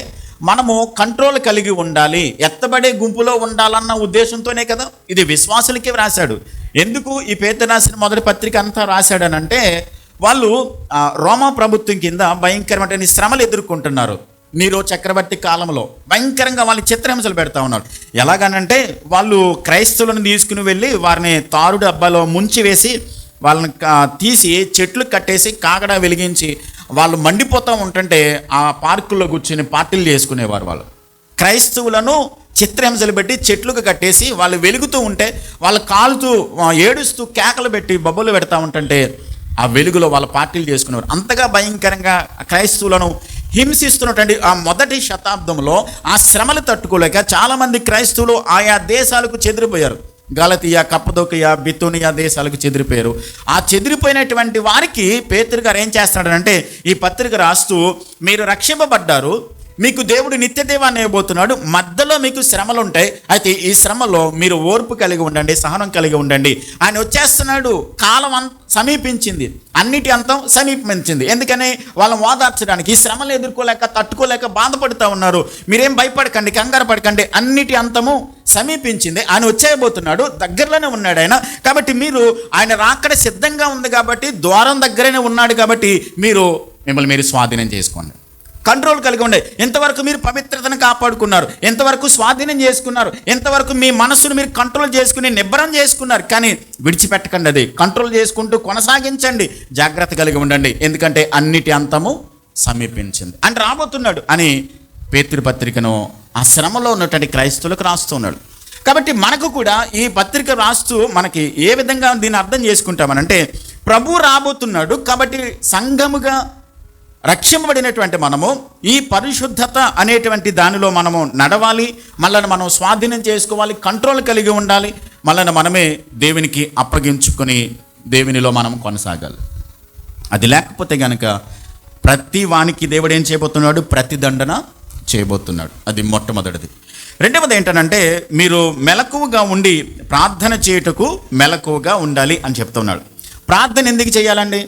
మనము కంట్రోల్ కలిగి ఉండాలి, ఎత్తబడే గుంపులో ఉండాలన్న ఉద్దేశంతోనే కదా. ఇది విశ్వాసులకే రాశాడు. ఎందుకు ఈ పేతురు రాసిన మొదటి పత్రిక అంతా రాశాడనంటే, వాళ్ళు రోమా ప్రభుత్వం కింద భయంకరమైన శ్రమలు ఎదుర్కొంటున్నారు. నీరో చక్రవర్తి కాలంలో భయంకరంగా వాళ్ళు చిత్రహింసలు పెడతా ఉన్నారు. ఎలాగనంటే, వాళ్ళు క్రైస్తవులను తీసుకుని వెళ్ళి వారిని తారు డబ్బాలో ముంచి వేసి వాళ్ళని తీసి చెట్లు కట్టేసి కాగడా వెలిగించి వాళ్ళు మండిపోతూ ఉంటుంటే ఆ పార్కుల్లో కూర్చొని పార్టీలు చేసుకునేవారు. వాళ్ళు క్రైస్తవులను చిత్రహింసలు పెట్టి చెట్లుగా కట్టేసి వాళ్ళు వెలుగుతూ ఉంటే, వాళ్ళు కాలుతూ ఏడుస్తూ కేకలు పెట్టి బొబ్బలు పెడతా ఉంటుంటే ఆ వెలుగులో వాళ్ళ పార్టీలు చేసుకునేవారు. అంతగా భయంకరంగా క్రైస్తవులను హింసిస్తున్నటువంటి ఆ మొదటి శతాబ్దంలో ఆ శ్రమలు తట్టుకోలేక చాలామంది క్రైస్తవులు ఆయా దేశాలకు చెదిరిపోయారు. గలతీయ, కప్పదోకియా, బితూనియా దేశాలకు చెదిరిపోయారు. ఆ చెదిరిపోయినటువంటి వారికి పేతురు గారు ఏం చేస్తున్నాడంటే, ఈ పత్రిక రాస్తూ, మీరు రక్షింపబడ్డారు, మీకు దేవుడు నిత్యదేవాన్ని ఇవ్వబోతున్నాడు, మధ్యలో మీకు శ్రమలు ఉంటాయి, అయితే ఈ శ్రమలో మీరు ఓర్పు కలిగి ఉండండి, సహనం కలిగి ఉండండి. ఆయన వచ్చేస్తున్నాడు, కాలం సమీపించింది, అన్నిటి అంతం సమీపించింది. ఎందుకని? వాళ్ళని ఓదార్చడానికి. ఈ శ్రమలు ఎదుర్కోలేక, తట్టుకోలేక బాధపడుతూ ఉన్నారు. మీరేం భయపడకండి, కంగారు పడకండి, అన్నిటి అంతము సమీపించింది, ఆయన వచ్చేయబోతున్నాడు, దగ్గరలోనే ఉన్నాడు ఆయన. కాబట్టి మీరు, ఆయన రాకడ సిద్ధంగా ఉంది కాబట్టి, ద్వారం దగ్గరనే ఉన్నాడు కాబట్టి మిమ్మల్ని మీరు స్వాధీనం చేసుకోండి, కంట్రోల్ కలిగి ఉండే. ఎంతవరకు మీరు పవిత్రతను కాపాడుకున్నారు, ఎంతవరకు స్వాధీనం చేసుకున్నారు, ఎంతవరకు మీ మనస్సును మీరు కంట్రోల్ చేసుకుని నిబ్బరం చేసుకున్నారు. కానీ విడిచిపెట్టకండి, అది కంట్రోల్ చేసుకుంటూ కొనసాగించండి, జాగ్రత్త కలిగి ఉండండి, ఎందుకంటే అన్నిటి అంతము సమీపించింది అని రాబోతున్నాడు అని పేతురు పత్రికను ఆ శ్రమలో ఉన్నటువంటి క్రైస్తవులకు రాస్తున్నాడు. కాబట్టి మనకు కూడా ఈ పత్రిక రాస్తూ మనకి ఏ విధంగా దీన్ని అర్థం చేసుకుంటామనంటే, ప్రభు రాబోతున్నాడు కాబట్టి సంఘముగా రక్షింపబడినటువంటి మనము ఈ పరిశుద్ధత అనేటువంటి దానిలో మనము నడవాలి, మనల్ని మనం స్వాధీనం చేసుకోవాలి, కంట్రోల్ కలిగి ఉండాలి, మనల్ని మనమే దేవునికి అప్పగించుకొని దేవునిలో మనం కొనసాగాలి. అది లేకపోతే కనుక ప్రతి వానికి దేవుడు ఏం చేయబోతున్నాడు? ప్రతిదండన చేయబోతున్నాడు. అది మొట్టమొదటిది. రెండవది ఏంటనంటే, మీరు మెలకువగా ఉండి ప్రార్థన చేయుటకు మెలకువగా ఉండాలి అని చెప్తున్నాడు. ప్రార్థన ఎందుకు చేయాలండి?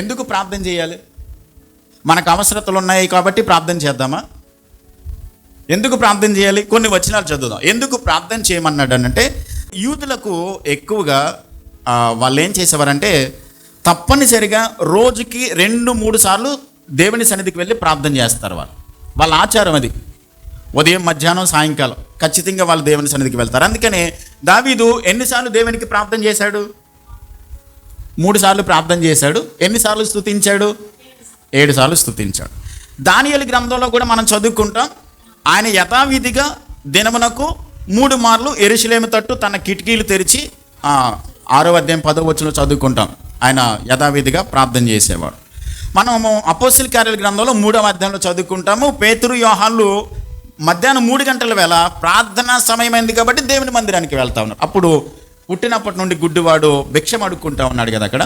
ఎందుకు ప్రార్థన చేయాలి? మనకు అవసరతలు ఉన్నాయి కాబట్టి ప్రార్థన చేద్దామా? ఎందుకు ప్రార్థన చేయాలి? కొన్ని వచనాలు చదువుదాం. ఎందుకు ప్రార్థన చేయమన్నాడు అంటే, యూదులకు ఎక్కువగా వాళ్ళు ఏం చేసేవారంటే, తప్పనిసరిగా రోజుకి 2-3 సార్లు దేవుని సన్నిధికి వెళ్ళి ప్రార్థన చేస్తారు. వాళ్ళ ఆచారం అది. ఉదయం, మధ్యాహ్నం, సాయంకాలం ఖచ్చితంగా వాళ్ళు దేవుని సన్నిధికి వెళ్తారు. అందుకనే దావీదు ఎన్నిసార్లు దేవునికి ప్రార్థన చేశాడు? 3 సార్లు ప్రార్థన చేశాడు. ఎన్నిసార్లు స్తుతించాడు? 7 సార్లు స్తుతించాడు. దానియేలు గ్రంథంలో కూడా మనం చదువుకుంటాం, ఆయన యథావిధిగా దినమునకు 3 మార్లు యెరూషలేము తట్టు తన కిటికీలు తెరిచి 6వ అధ్యాయం 10వ వచనంలో చదువుకుంటాం, ఆయన యథావిధిగా ప్రార్థన చేసేవాడు. మనము అపోస్తలుల కార్యాల గ్రంథంలో 3వ అధ్యాయంలో చదువుకుంటాము, పేతురు, యోహాన్లు మధ్యాహ్నం 3 గంటల వేళ ప్రార్థనా సమయమైంది కాబట్టి దేవుని మందిరానికి వెళ్తా ఉన్నారు. అప్పుడు పుట్టినప్పటి నుండి గుడ్డివాడు భిక్షం అడుక్కుంటా ఉన్నాడు కదా అక్కడ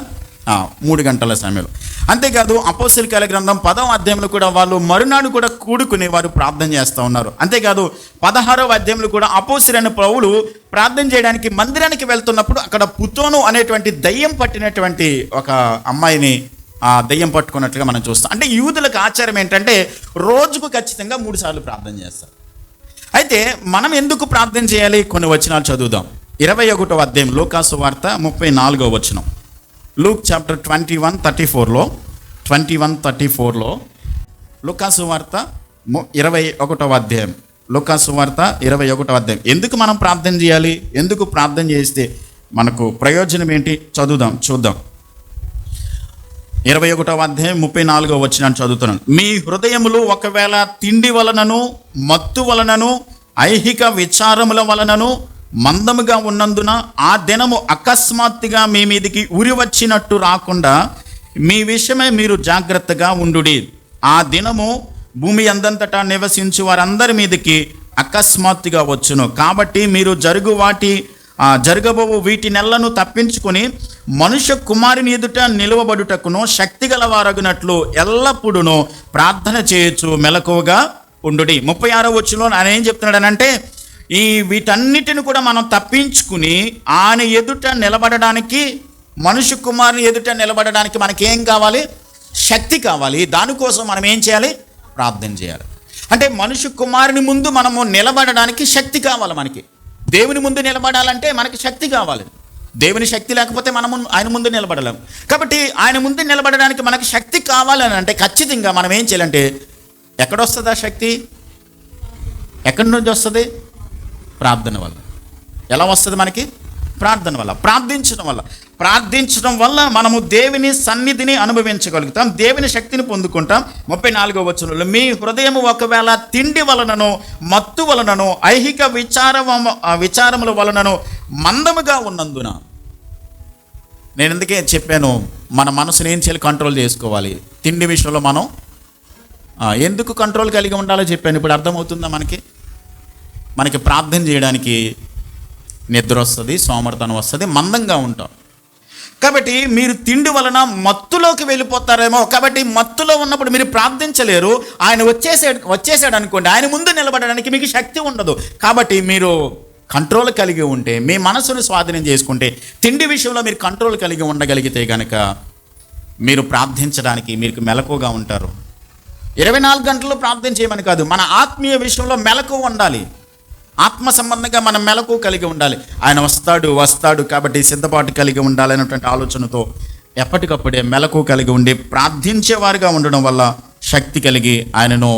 3 గంటల సమయంలో. అంతేకాదు అపోస్తలుల కార్యాల గ్రంథం 10వ అధ్యాయంలో కూడా వాళ్ళు మరునాడు కూడా కూడుకుని వారు ప్రార్థన చేస్తూ ఉన్నారు. అంతేకాదు 16వ అధ్యాయంలో కూడా అపోస్తలుడైన పౌలు ప్రార్థన చేయడానికి మందిరానికి వెళ్తున్నప్పుడు అక్కడ పుతోను అనేటువంటి దయ్యం పట్టినటువంటి ఒక అమ్మాయిని దయ్యం పట్టుకున్నట్లుగా మనం చూస్తాం. అంటే యూదులకు ఆచారం ఏంటంటే రోజుకు ఖచ్చితంగా 3 సార్లు ప్రార్థన చేస్తారు. అయితే మనం ఎందుకు ప్రార్థన చేయాలి? కొన్ని వచనాలు చదువుదాం. 21వ అధ్యాయం లూకాసు వార్త 34వ వచనం. లూక్ చాప్టర్ 21:34లో లూకాసు వార్త 21వ అధ్యాయం. లూకాసు వార్త 21వ అధ్యాయం. ఎందుకు మనం ప్రార్థన చేయాలి? ఎందుకు ప్రార్థన చేస్తే మనకు ప్రయోజనం ఏంటి? చూద్దాం. 21వ అధ్యాయం 34వ వచనం చదువుతున్నాను. మీ హృదయములు ఒకవేళ తిండి వలనను, మత్తు వలనను, ఐహిక విచారముల వలనను మందముగా ఉన్నందున ఆ దినము అకస్మాత్తుగా మీ మీదికి ఉరి వచ్చినట్టు రాకుండా మీ విషయమై మీరు జాగ్రత్తగా ఉండుడి. ఆ దినము భూమి అందంతటా నివసించు వారందరి మీదకి అకస్మాత్తుగా వచ్చును. కాబట్టి మీరు జరగబోవు వీటి నెలను తప్పించుకొని మనుష్య కుమారుని ఎదుట నిలువబడుటకును శక్తిగల వారగునట్లు ఎల్లప్పుడూ ప్రార్థన చేయొచ్చు, మెలకువగా ఉండుడి. 36వ వచనంలో ఆయన ఏం చెప్తున్నాడనంటే, ఈ వీటన్నిటిని కూడా మనం తప్పించుకుని ఆయన ఎదుట నిలబడడానికి, మనుష్య కుమారుని ఎదుట నిలబడడానికి మనకేం కావాలి? శక్తి కావాలి. దానికోసం మనం ఏం చేయాలి? ప్రార్థన చేయాలి. అంటే మనుష్య కుమారుని ముందు మనము నిలబడడానికి శక్తి కావాలి. మనకి దేవుని ముందు నిలబడాలంటే మనకి శక్తి కావాలి. దేవుని శక్తి లేకపోతే మనము ఆయన ముందు నిలబడలేము. కాబట్టి ఆయన ముందు నిలబడడానికి మనకి శక్తి కావాలని అంటే ఖచ్చితంగా మనం ఏం చేయాలంటే, ఎక్కడొస్తుంది ఆ శక్తి? ఎక్కడి నుంచి వస్తుంది? ప్రార్థన వల్ల. ఎలా వస్తుంది మనకి? ప్రార్థన వల్ల, ప్రార్థించడం వల్ల మనము దేవుని సన్నిధిని అనుభవించగలుగుతాం, దేవుని శక్తిని పొందుకుంటాం. 34వ వచనంలో, మీ హృదయము ఒకవేళ తిండి వలనను, మత్తు వలనను, ఐహిక విచారముల వలనను మందముగా ఉన్నందున. నేను ఎందుకే చెప్పాను, మన మనసుని ఏం చేయాలి? కంట్రోల్ చేసుకోవాలి. తిండి విషయంలో మనం ఎందుకు కంట్రోల్ కలిగి ఉండాలో చెప్పాను. ఇప్పుడు అర్థమవుతుందా? మనకి ప్రార్థన చేయడానికి నిద్ర వస్తుంది, సోమర్థనం వస్తుంది, మందంగా ఉంటాం. కాబట్టి మీరు తిండి వలన మత్తులోకి వెళ్ళిపోతారేమో. కాబట్టి మత్తులో ఉన్నప్పుడు మీరు ప్రార్థించలేరు. ఆయన వచ్చేసాడు అనుకోండి, ఆయన ముందు నిలబడడానికి మీకు శక్తి ఉండదు. కాబట్టి మీరు కంట్రోల్ కలిగి ఉంటే, మీ మనసును స్వాధీనం చేసుకుంటే, తిండి విషయంలో మీరు కంట్రోల్ కలిగి ఉండగలిగితే కనుక మీరు ప్రార్థించడానికి మీకు మెలకువగా ఉంటారు. 24 గంటలు ప్రార్థన చేయమని కాదు, మన ఆత్మీయ విషయంలో మెలకువ ఉండాలి. ఆత్మ సంబంధంగా మనం మెలకు కలిగి ఉండాలి. ఆయన వస్తాడు కాబట్టి సిద్ధపాటు కలిగి ఉండాలి అనేటువంటి ఆలోచనతో ఎప్పటికప్పుడే మెలకు కలిగి ఉండి ప్రార్థించేవారుగా ఉండడం వల్ల శక్తి కలిగి ఆయనను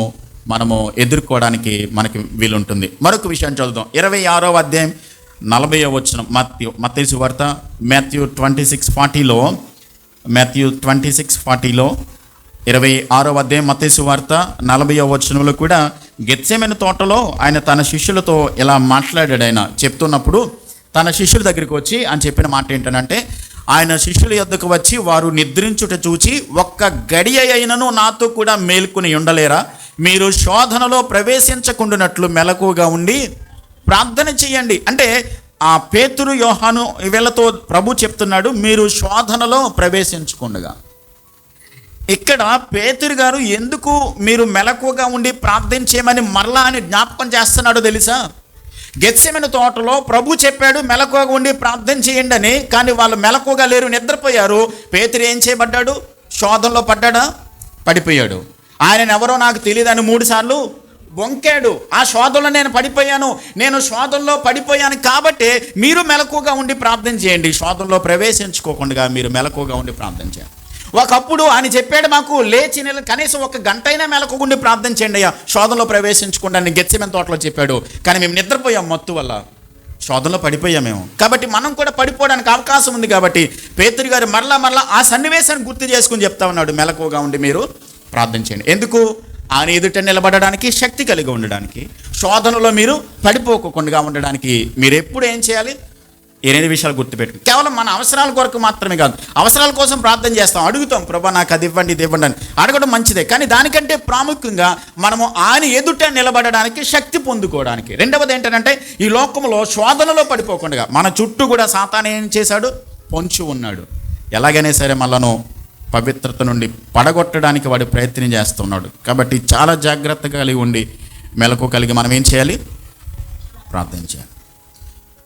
మనము ఎదుర్కోవడానికి మనకి వీలుంటుంది. మరొక విషయం చదువుదాం. 26వ అధ్యాయం 40వ వచనం. మత్తయి సువార్త మాథ్యూ 26:40లో 26:40 అధ్యాయం మత్తయి సువార్త 40వ వచనంలో కూడా గెత్సేమనే తోటలో ఆయన తన శిష్యులతో ఇలా మాట్లాడాడు. ఆయన చెప్తున్నప్పుడు తన శిష్యుల దగ్గరికి వచ్చి ఆయన చెప్పిన మాట ఏంటంటే, ఆయన శిష్యుల యొద్దకు వచ్చి, వారు నిద్రించుట చూచి ఒక్క గడియ అయినను నాతో కూడా మేల్కొని ఉండలేరా? మీరు శోధనలో ప్రవేశించకుండానట్లు మెలకువగా ఉండి ప్రార్థన చేయండి. అంటే ఆ పేతురు, యోహాను వీళ్ళతో ప్రభు చెప్తున్నాడు, మీరు శోధనలో ప్రవేశించకుండగా. ఇక్కడ పేతురు గారు ఎందుకు మీరు మెలకువగా ఉండి ప్రార్థించేయమని మరలా అని జ్ఞాపకం చేస్తున్నాడో తెలుసా? గెత్సేమనే తోటలో ప్రభు చెప్పాడు మెలకువగా ఉండి ప్రార్థన చేయండి అని. కానీ వాళ్ళు మెలకువగా లేరు, నిద్రపోయారు. పేతురు ఏం చేయబడ్డాడు? శోధనలో పడిపోయాడు. ఆయన ఎవరో నాకు తెలియదని 3 సార్లు వంకాడు. ఆ శోధనలో నేను శోధనలో పడిపోయాను కాబట్టి మీరు మెలకువగా ఉండి ప్రార్థన చేయండి. శోధనలో ప్రవేశించుకోకుండా మీరు మెలకువగా ఉండి ప్రార్థన చేయండి. ఒకప్పుడు ఆయన చెప్పాడు, మాకు లేచి కనీసం 1 గంట అయినా మెలకువగా ప్రార్థన చేయండి అయ్యా, శోధనలో ప్రవేశించకుండా అని గెత్సేమనే తోటలో చెప్పాడు. కానీ మేము నిద్రపోయాం, మత్తు వల్ల శోధనలో పడిపోయాం మేము. కాబట్టి మనం కూడా పడిపోవడానికి అవకాశం ఉంది. కాబట్టి పేతురు గారు మరలా ఆ సన్నివేశాన్ని గుర్తు చేసుకుని చెప్తా ఉన్నాడు, మెలకువగా ఉండి మీరు ప్రార్థన చేయండి. ఎందుకు? ఆయన ఎదుట నిలబడడానికి, శక్తి కలిగి ఉండడానికి, శోధనలో మీరు పడిపోకుండా ఉండడానికి మీరు ఎప్పుడు ఏం చేయాలి? ఈ 2 విషయాలు గుర్తుపెట్టుకు. కేవలం మన అవసరాల కొరకు మాత్రమే కాదు, అవసరాల కోసం ప్రార్థన చేస్తాం, అడుగుతాం, ప్రభా నాకు అది ఇవ్వండి, ఇది ఇవ్వండి అని అడగడం మంచిదే. కానీ దానికంటే ప్రాముఖ్యంగా మనము ఆయన ఎదుట నిలబడడానికి, శక్తి పొందుకోవడానికి. రెండవది ఏంటంటే, ఈ లోకంలో శోధనలో పడిపోకుండా మన చుట్టూ కూడా సాతాను ఏం చేశాడు? పొంచి ఉన్నాడు. ఎలాగైనా సరే మనను పవిత్రత నుండి పడగొట్టడానికి వాడు ప్రయత్నం చేస్తున్నాడు. కాబట్టి చాలా జాగ్రత్తగా కలిగి ఉండి మెలకు కలిగి మనం ఏం చేయాలి? ప్రార్థన చేయాలి.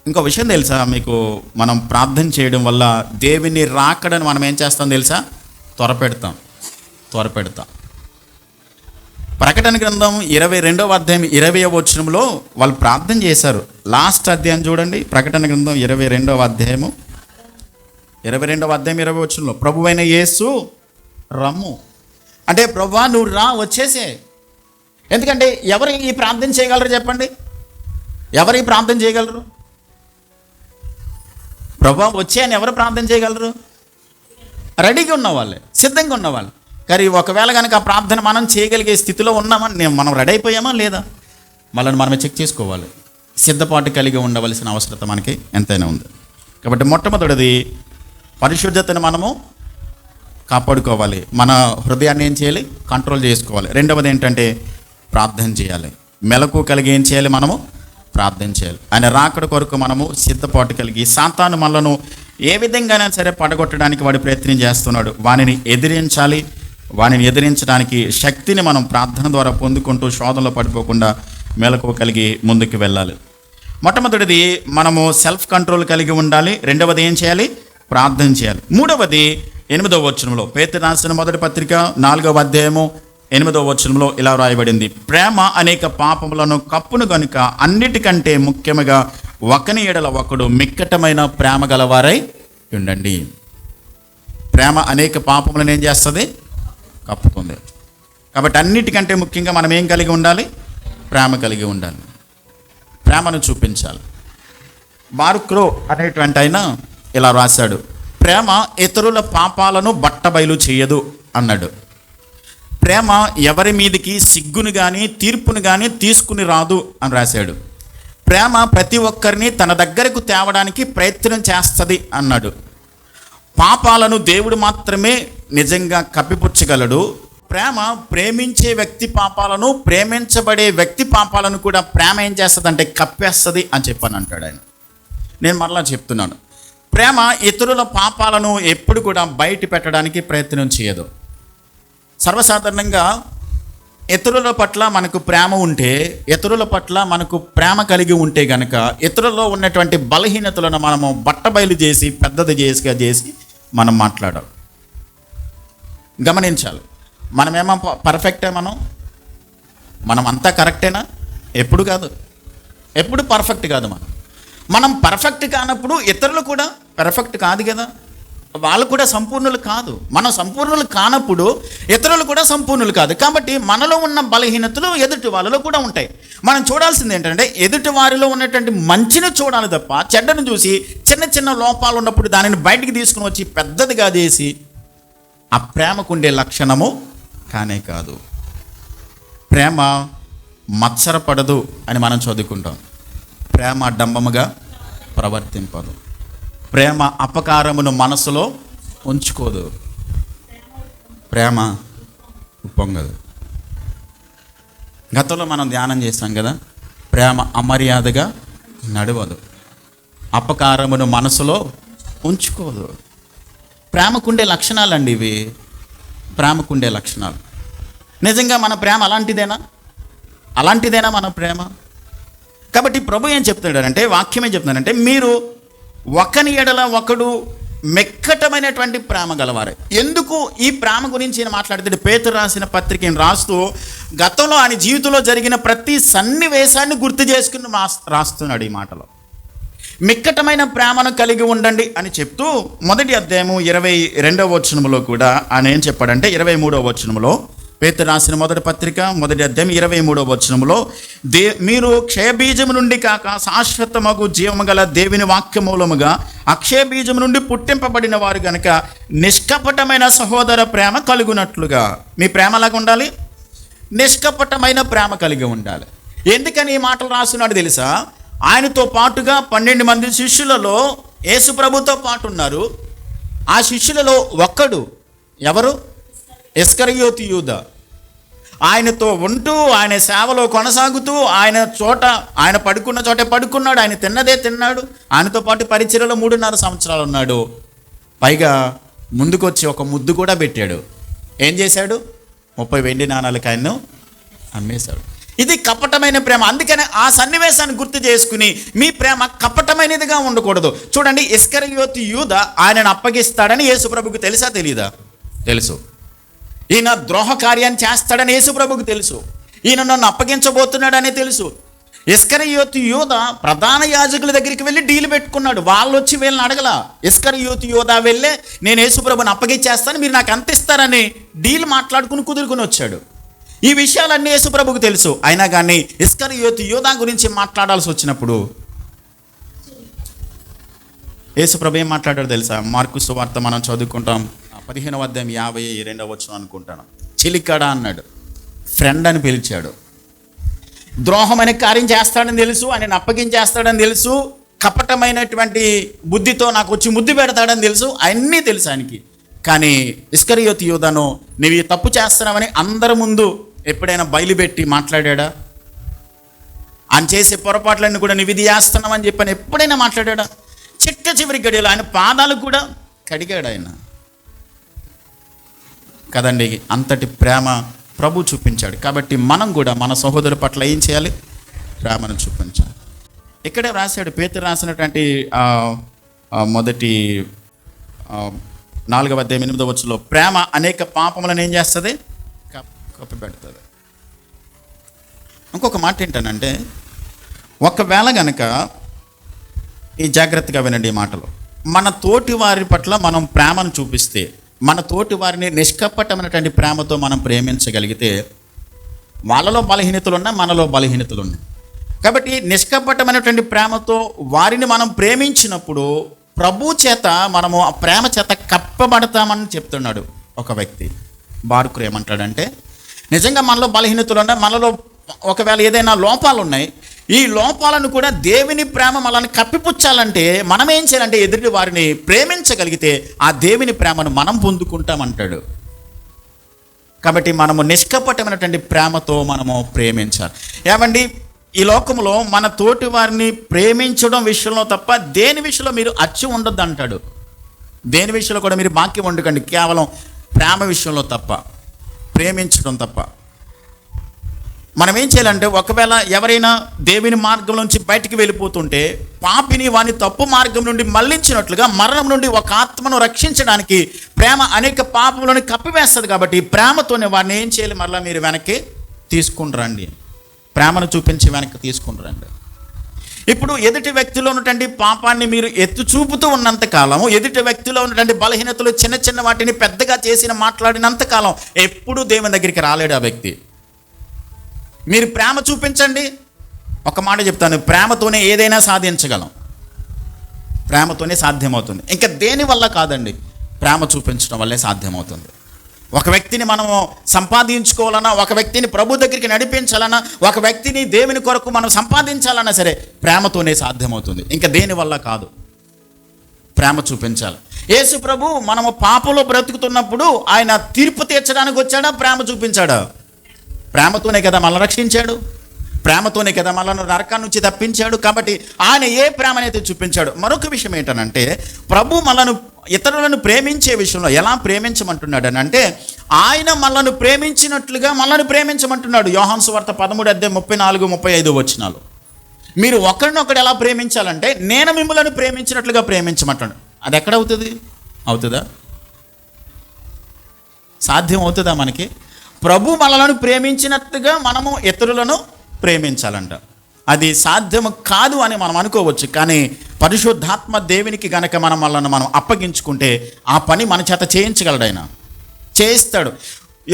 ఇంకో విషయం తెలుసా మీకు? మనం ప్రార్థన చేయడం వల్ల దేవుని రాకడని మనం ఏం చేస్తాం తెలుసా? త్వరపెడతాం. ప్రకటన గ్రంథం 22వ అధ్యాయం 20వ వచనంలో వాళ్ళు ప్రార్థన చేశారు. లాస్ట్ అధ్యాయం చూడండి, ప్రకటన గ్రంథం 22వ అధ్యాయం 20వ వచనంలో, ప్రభువైన యేసు రమ్ము, అంటే ప్రభువా నువ్వు రా, వచ్చేసే. ఎందుకంటే ఎవరు ఈ ప్రార్థన చేయగలరు చెప్పండి? ఎవరు ఈ ప్రార్థన చేయగలరు? ప్రభువా వచ్చే అని ఎవరు ప్రార్థన చేయగలరు? రెడీగా ఉన్నవాళ్ళే, సిద్ధంగా ఉన్నవాళ్ళు. కానీ ఒకవేళ కనుక ఆ ప్రార్థన మనం చేయగలిగే స్థితిలో ఉన్నామని మనం రెడీ అయిపోయామా లేదా, మనల్ని మనమే చెక్ చేసుకోవాలి. సిద్ధపాటు కలిగి ఉండవలసిన అవసరత మనకి ఎంతైనా ఉంది. కాబట్టి మొట్టమొదటిది పరిశుద్ధతను మనము కాపాడుకోవాలి. మన హృదయాన్ని ఏం చేయాలి? కంట్రోల్ చేసుకోవాలి. రెండవది ఏంటంటే ప్రార్థన చేయాలి. మెలకు కలిగి ఏం చేయాలి? మనము ప్రార్థన చేయాలి. ఆయన రాకడ కొరకు మనము సిద్ధపాటు కలిగి, సాతాను మనలను ఏ విధంగానైనా సరే పడగొట్టడానికి వాడు ప్రయత్నం చేస్తున్నాడు, వానిని ఎదిరించాలి. వానిని ఎదిరించడానికి శక్తిని మనం ప్రార్థన ద్వారా పొందుకుంటూ శోధనలో పడిపోకుండా మెలకువ కలిగి ముందుకు వెళ్ళాలి. మొట్టమొదటిది మనము సెల్ఫ్ కంట్రోల్ కలిగి ఉండాలి. రెండవది ఏం చేయాలి? ప్రార్థన చేయాలి. మూడవది 8వ వచనంలో, పేతురు రాసిన మొదటి పత్రిక 4వ అధ్యాయము 8వ వచనంలో ఇలా రాయబడింది, ప్రేమ అనేక పాపములను కప్పును గనుక అన్నిటికంటే ముఖ్యముగా ఒకని ఎడల ఒకడు మిక్కటమైన ప్రేమ గలవారై ఉండండి. ప్రేమ అనేక పాపములను ఏం చేస్తుంది? కప్పుతుంది. కాబట్టి అన్నిటికంటే ముఖ్యంగా మనం ఏం కలిగి ఉండాలి? ప్రేమ కలిగి ఉండాలి. ప్రేమను చూపించాలి. బారుక్రో అనేటువంటి ఆయన ఇలా రాశాడు, ప్రేమ ఇతరుల పాపాలను బట్టబయలు చేయదు అన్నాడు. ప్రేమ ఎవరి మీదకి సిగ్గును కానీ తీర్పును కానీ తీసుకుని రాదు అని రాశాడు. ప్రేమ ప్రతి ఒక్కరిని తన దగ్గరకు తేవడానికి ప్రయత్నం చేస్తుంది అన్నాడు. పాపాలను దేవుడు మాత్రమే నిజంగా కప్పిపుచ్చగలడు. ప్రేమ ప్రేమించే వ్యక్తి పాపాలను, ప్రేమించబడే వ్యక్తి పాపాలను కూడా ప్రేమ ఏం చేస్తుంది? కప్పేస్తుంది అని చెప్పని అంటాడు ఆయన. నేను మరలా చెప్తున్నాను, ప్రేమ ఇతరుల పాపాలను ఎప్పుడు కూడా బయట పెట్టడానికి ప్రయత్నం చేయదు. సర్వసాధారణంగా ఇతరుల పట్ల మనకు ప్రేమ ఉంటే, ఇతరుల పట్ల మనకు ప్రేమ కలిగి ఉంటే గనక ఇతరులలో ఉన్నటువంటి బలహీనతలను మనము బట్టబయలు చేసి పెద్దది చేసి మనం మాట్లాడాలి. గమనించాలి. మనమేమో పర్ఫెక్టే, మనం అంతా కరెక్టేనా? ఎప్పుడు కాదు, ఎప్పుడు పర్ఫెక్ట్ కాదు. మనం పర్ఫెక్ట్ కానప్పుడు ఇతరులు కూడా పర్ఫెక్ట్ కాదు కదా, వాళ్ళు కూడా సంపూర్ణులు కాదు. మనం సంపూర్ణులు కానప్పుడు ఇతరులు కూడా సంపూర్ణులు కాదు. కాబట్టి మనలో ఉన్న బలహీనతలు ఎదుటి వాళ్ళలో కూడా ఉంటాయి. మనం చూడాల్సింది ఏంటంటే ఎదుటి వారిలో ఉన్నటువంటి మంచిని చూడాలి తప్ప చెడ్డను చూసి చిన్న చిన్న లోపాలు ఉన్నప్పుడు దానిని బయటికి తీసుకుని వచ్చి పెద్దదిగా చేసి ఆ ప్రేమకుండే లక్షణము కానే కాదు. ప్రేమ మత్సరపడదు అని మనం చదువుకుంటాం. ప్రేమ డంబముగా ప్రవర్తింపదు. ప్రేమ అపకారమును మనసులో ఉంచుకోదు. ప్రేమ ఉప్పొంగదు. గతంలో మనం ధ్యానం చేస్తాం కదా, ప్రేమ అమర్యాదగా నడవదు, అపకారమును మనసులో ఉంచుకోదు. ప్రేమకుండే లక్షణాలండి ఇవి. ప్రేమకుండే లక్షణాలు. నిజంగా మన ప్రేమ అలాంటిదేనా మన ప్రేమ? కాబట్టి ప్రభు ఏం చెప్తున్నాడంటే, వాక్యం ఏం చెప్తున్నాడంటే, మీరు ఒకని ఎడల ఒకడు మెక్కటమైనటువంటి ప్రేమ గలవారే. ఎందుకు ఈ ప్రేమ గురించి నేను మాట్లాడుతుంటే, పేతురు రాసిన పత్రికను రాస్తూ గతంలో ఆయన జీవితంలో జరిగిన ప్రతి సన్నివేశాన్ని గుర్తు చేసుకుని రాస్తున్నాడు ఈ మాటలో. మిక్కటమైన ప్రేమను కలిగి ఉండండి అని చెప్తూ మొదటి అధ్యాయము 22వ వచనంలో కూడా ఆయన ఏం చెప్పాడంటే, 23వ వచనంలో, పేతురు రాసిన మొదటి పత్రిక మొదటి అధ్యాయం 23వ వచనంలో, మీరు క్షయబీజము నుండి కాక శాశ్వతమగు జీవము గల దేవుని వాక్యమూలముగా అక్షయబీజము నుండి పుట్టింపబడిన వారు గనుక నిష్కపటమైన సహోదర ప్రేమ కలుగునట్లుగా. మీ ప్రేమ లాగా ఉండాలి, నిష్కపటమైన ప్రేమ కలిగి ఉండాలి. ఎందుకని ఈ మాటలు రాస్తున్నాడు తెలుసా? ఆయనతో పాటుగా 12 మంది శిష్యులలో యేసు ప్రభుతో పాటు ఉన్నారు. ఆ శిష్యులలో ఒక్కడు ఎవరు? ఇస్కరియోతు యూదా. ఆయనతో ఉంటూ ఆయన సేవలో కొనసాగుతూ ఆయన పడుకున్న చోటే పడుకున్నాడు, ఆయన తిన్నదే తిన్నాడు, ఆయనతో పాటు పరిచర్యలో 3.5 సంవత్సరాలు ఉన్నాడు. పైగా ముందుకొచ్చి ఒక ముద్దు కూడా పెట్టాడు. ఏం చేశాడు? 30 వెండి నాణాలకు ఆయన్ను అమ్మేశాడు. ఇది కపటమైన ప్రేమ. అందుకనే ఆ సన్నివేశాన్ని గుర్తు చేసుకుని మీ ప్రేమ కపటమైనదిగా ఉండకూడదు. చూడండి, ఇస్కరియోతు యూదా ఆయనను అప్పగిస్తాడని యేసు ప్రభుకు తెలుసా తెలీదా? తెలుసు. ఈయన ద్రోహ కార్యాన్ని చేస్తాడని యేసు ప్రభుకు తెలుసు. ఈయన నన్ను అప్పగించబోతున్నాడని తెలుసు. ఇస్కరియోతు యోధ ప్రధాన యాజకుల దగ్గరికి వెళ్ళి డీల్ పెట్టుకున్నాడు. వాళ్ళు వచ్చి వీళ్ళని అడగల. ఇస్కరియోతు యోధ వెళ్ళే నేను యేసుప్రభుని అప్పగిచ్చేస్తాను, మీరు నాకు ఎంత ఇస్తారని డీల్ మాట్లాడుకుని కుదురుకుని వచ్చాడు. ఈ విషయాలన్నీ యేసుప్రభుకు తెలుసు. అయినా కానీ ఇస్కరియోతు యోధ గురించి మాట్లాడాల్సి వచ్చినప్పుడు యేసుప్రభు ఏం మాట్లాడాడు తెలుసా? మార్కు సువార్త మనం చదువుకుంటాం 15వ అధ్యాయం 52వ వచనం అనుకుంటాను. చిలికడా అన్నాడు, ఫ్రెండ్ అని పిలిచాడు. ద్రోహం అనే కార్యం చేస్తాడని తెలుసు, ఆయన అప్పగించేస్తాడని తెలుసు, కపటమైనటువంటి బుద్ధితో నాకు వచ్చి ముద్దు పెడతాడని తెలుసు, అన్నీ తెలుసు ఆయనకి. కానీ ఇస్కరియోతు యోధను నువ్వు ఈ తప్పు చేస్తున్నావని అందరి ముందు ఎప్పుడైనా బయలుపెట్టి మాట్లాడా? ఆయన చేసే పొరపాట్లన్నీ కూడా నువ్వు ఇది చేస్తున్నావని చెప్పని ఎప్పుడైనా మాట్లాడా? చిట్ట చివరి గడియలు ఆయన పాదాలు కూడా కడిగాడు ఆయన కదండి. అంతటి ప్రేమ ప్రభు చూపించాడు. కాబట్టి మనం కూడా మన సహోదరు పట్ల ఏం చేయాలి? ప్రేమను చూపించాలి. ఇక్కడే రాశాడు, పేతురు రాసినటువంటి మొదటి 4వ అధ్యాయం 8వ వచనంలో ప్రేమ అనేక పాపములను ఏం చేస్తుంది? కప్పిపెడుతుంది. ఇంకొక మాట ఏంటనంటే, ఒకవేళ గనక ఈ జాగ్రత్తగా వినండి ఈ మాటలు, మన తోటి వారి పట్ల మనం ప్రేమను చూపిస్తే, మన తోటి వారిని నిష్కపటమైనటువంటి ప్రేమతో మనం ప్రేమించగలిగితే, వాళ్ళలో బలహీనతలు ఉన్నాయి, మనలో బలహీనతలు ఉన్నాయి. కాబట్టి నిష్కపటమైనటువంటి ప్రేమతో వారిని మనం ప్రేమించినప్పుడు ప్రభు చేత మనము ఆ ప్రేమ చేత కప్పబడతామని చెప్తున్నాడు ఒక వ్యక్తి. బారుకురు ఏమంటాడంటే, నిజంగా మనలో బలహీనతలు ఉన్నాయి, మనలో ఒకవేళ ఏదైనా లోపాలు ఉన్నాయి, ఈ లోపాలను కూడా దేవుని ప్రేమ మనల్ని కప్పిపుచ్చాలంటే మనం ఏం చేయాలంటే ఎదుటి వారిని ప్రేమించగలిగితే ఆ దేవుని ప్రేమను మనం పొందుకుంటామంటాడు. కాబట్టి మనము నిష్కపటమైనటువంటి ప్రేమతో మనము ప్రేమించాలి. ఏమండి, ఈ లోకంలో మన తోటి వారిని ప్రేమించడం విషయంలో తప్ప దేని విషయంలో మీరు అచ్చి ఉండొద్దు అంటాడు. దేని విషయంలో కూడా మీరు బాక్యం ఉండకండి, కేవలం ప్రేమ విషయంలో తప్ప, ప్రేమించడం తప్ప. మనం ఏం చేయాలంటే, ఒకవేళ ఎవరైనా దేవుని మార్గం నుంచి బయటికి వెళ్ళిపోతుంటే పాపిని వాని తప్పు మార్గం నుండి మళ్లించినట్లుగా మరణం నుండి ఒక ఆత్మను రక్షించడానికి ప్రేమ అనేక పాపములను కప్పివేస్తుంది. కాబట్టి ప్రేమతోనే వారిని ఏం చేయాలి? మరలా మీరు వెనక్కి తీసుకుని రండి, ప్రేమను చూపించి వెనక్కి తీసుకుని రండి. ఇప్పుడు ఎదుటి వ్యక్తిలో ఉన్నటువంటి పాపాన్ని మీరు ఎత్తు చూపుతూ ఉన్నంతకాలం, ఎదుటి వ్యక్తిలో ఉన్నటువంటి బలహీనతలు చిన్న చిన్న వాటిని పెద్దగా చేసిన మాట్లాడినంతకాలం ఎప్పుడూ దేవుని దగ్గరికి రాలేడు ఆ వ్యక్తి. మీరు ప్రేమ చూపించండి. ఒక మాట చెప్తాను, ప్రేమతోనే ఏదైనా సాధించగలం, ప్రేమతోనే సాధ్యమవుతుంది. ఇంకా దేనివల్ల కాదండి, ప్రేమ చూపించడం వల్లే సాధ్యమవుతుంది. ఒక వ్యక్తిని మనము సంపాదించుకోవాలన్నా, ఒక వ్యక్తిని ప్రభు దగ్గరికి నడిపించాలన్నా, ఒక వ్యక్తిని దేవుని కొరకు మనం సంపాదించాలన్నా సరే ప్రేమతోనే సాధ్యమవుతుంది. ఇంకా దేనివల్ల కాదు, ప్రేమ చూపించాలి. యేసు ప్రభు మనము పాపంలో బ్రతుకుతున్నప్పుడు ఆయన తీర్పు తీర్చడానికి వచ్చాడా? ప్రేమ చూపించాడా? ప్రేమతోనే కదా మనల్ని రక్షించాడు, ప్రేమతోనే కదా మనల్ని నరకాన్ని నుంచి తప్పించాడు. కాబట్టి ఆయన ఏ ప్రేమనైతే చూపించాడు. మరొక విషయం ఏంటనంటే, ప్రభు మనను ఇతరులను ప్రేమించే విషయంలో ఎలా ప్రేమించమంటున్నాడు అని అంటే, ఆయన మనల్ని ప్రేమించినట్లుగా మనల్ని ప్రేమించమంటున్నాడు. యోహాను సువార్త 13:34-35 వచనాలు. మీరు ఒకరినొకడు ఎలా ప్రేమించాలంటే, నేను మిమ్మల్ని ప్రేమించినట్లుగా ప్రేమించమంటాడు. అది ఎక్కడ అవుతుంది? అవుతుందా? సాధ్యం అవుతుందా మనకి? ప్రభు మనలను ప్రేమించినట్టుగా మనము ఇతరులను ప్రేమించాలంట. అది సాధ్యము కాదు అని మనం అనుకోవచ్చు. కానీ పరిశుద్ధాత్మ దేవునికి గనక మనం అప్పగించుకుంటే ఆ పని మన చేత చేయించగలడు, ఆయన చేయిస్తాడు.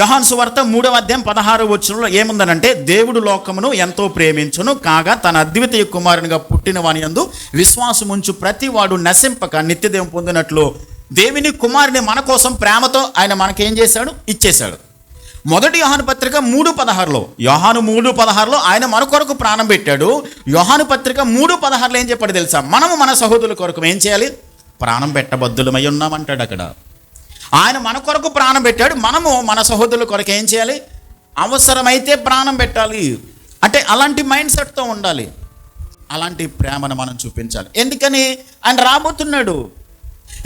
యోహాను సువార్త 3వ అధ్యాయం 16వ వచనంలో ఏముందనంటే, దేవుడు లోకమును ఎంతో ప్రేమించును కాగా తన అద్వితీయ కుమారునిగా పుట్టిన వాని యందు విశ్వాసముంచు ప్రతి వాడు నశింపక నిత్యదేవం పొందినట్లు దేవుని కుమారుని మన కోసం ప్రేమతో ఆయన మనకేం చేశాడు? ఇచ్చేశాడు. మొదటి యోహాను పత్రిక 3:16లో, యోహాను 3:16లో ఆయన మన కొరకు ప్రాణం పెట్టాడు. యోహాను పత్రిక 3:16లో ఏం చెప్పాడు తెలుసా? మనము మన సహోదరుల కొరకు ఏం చేయాలి? ప్రాణం పెట్టబద్దులమై ఉన్నామంటాడు అక్కడ. ఆయన మన కొరకు ప్రాణం పెట్టాడు, మనము మన సహోదరుల కొరకు ఏం చేయాలి? అవసరమైతే ప్రాణం పెట్టాలి. అంటే అలాంటి మైండ్ సెట్తో ఉండాలి, అలాంటి ప్రేమను మనం చూపించాలి. ఎందుకని? ఆయన రాబోతున్నాడు.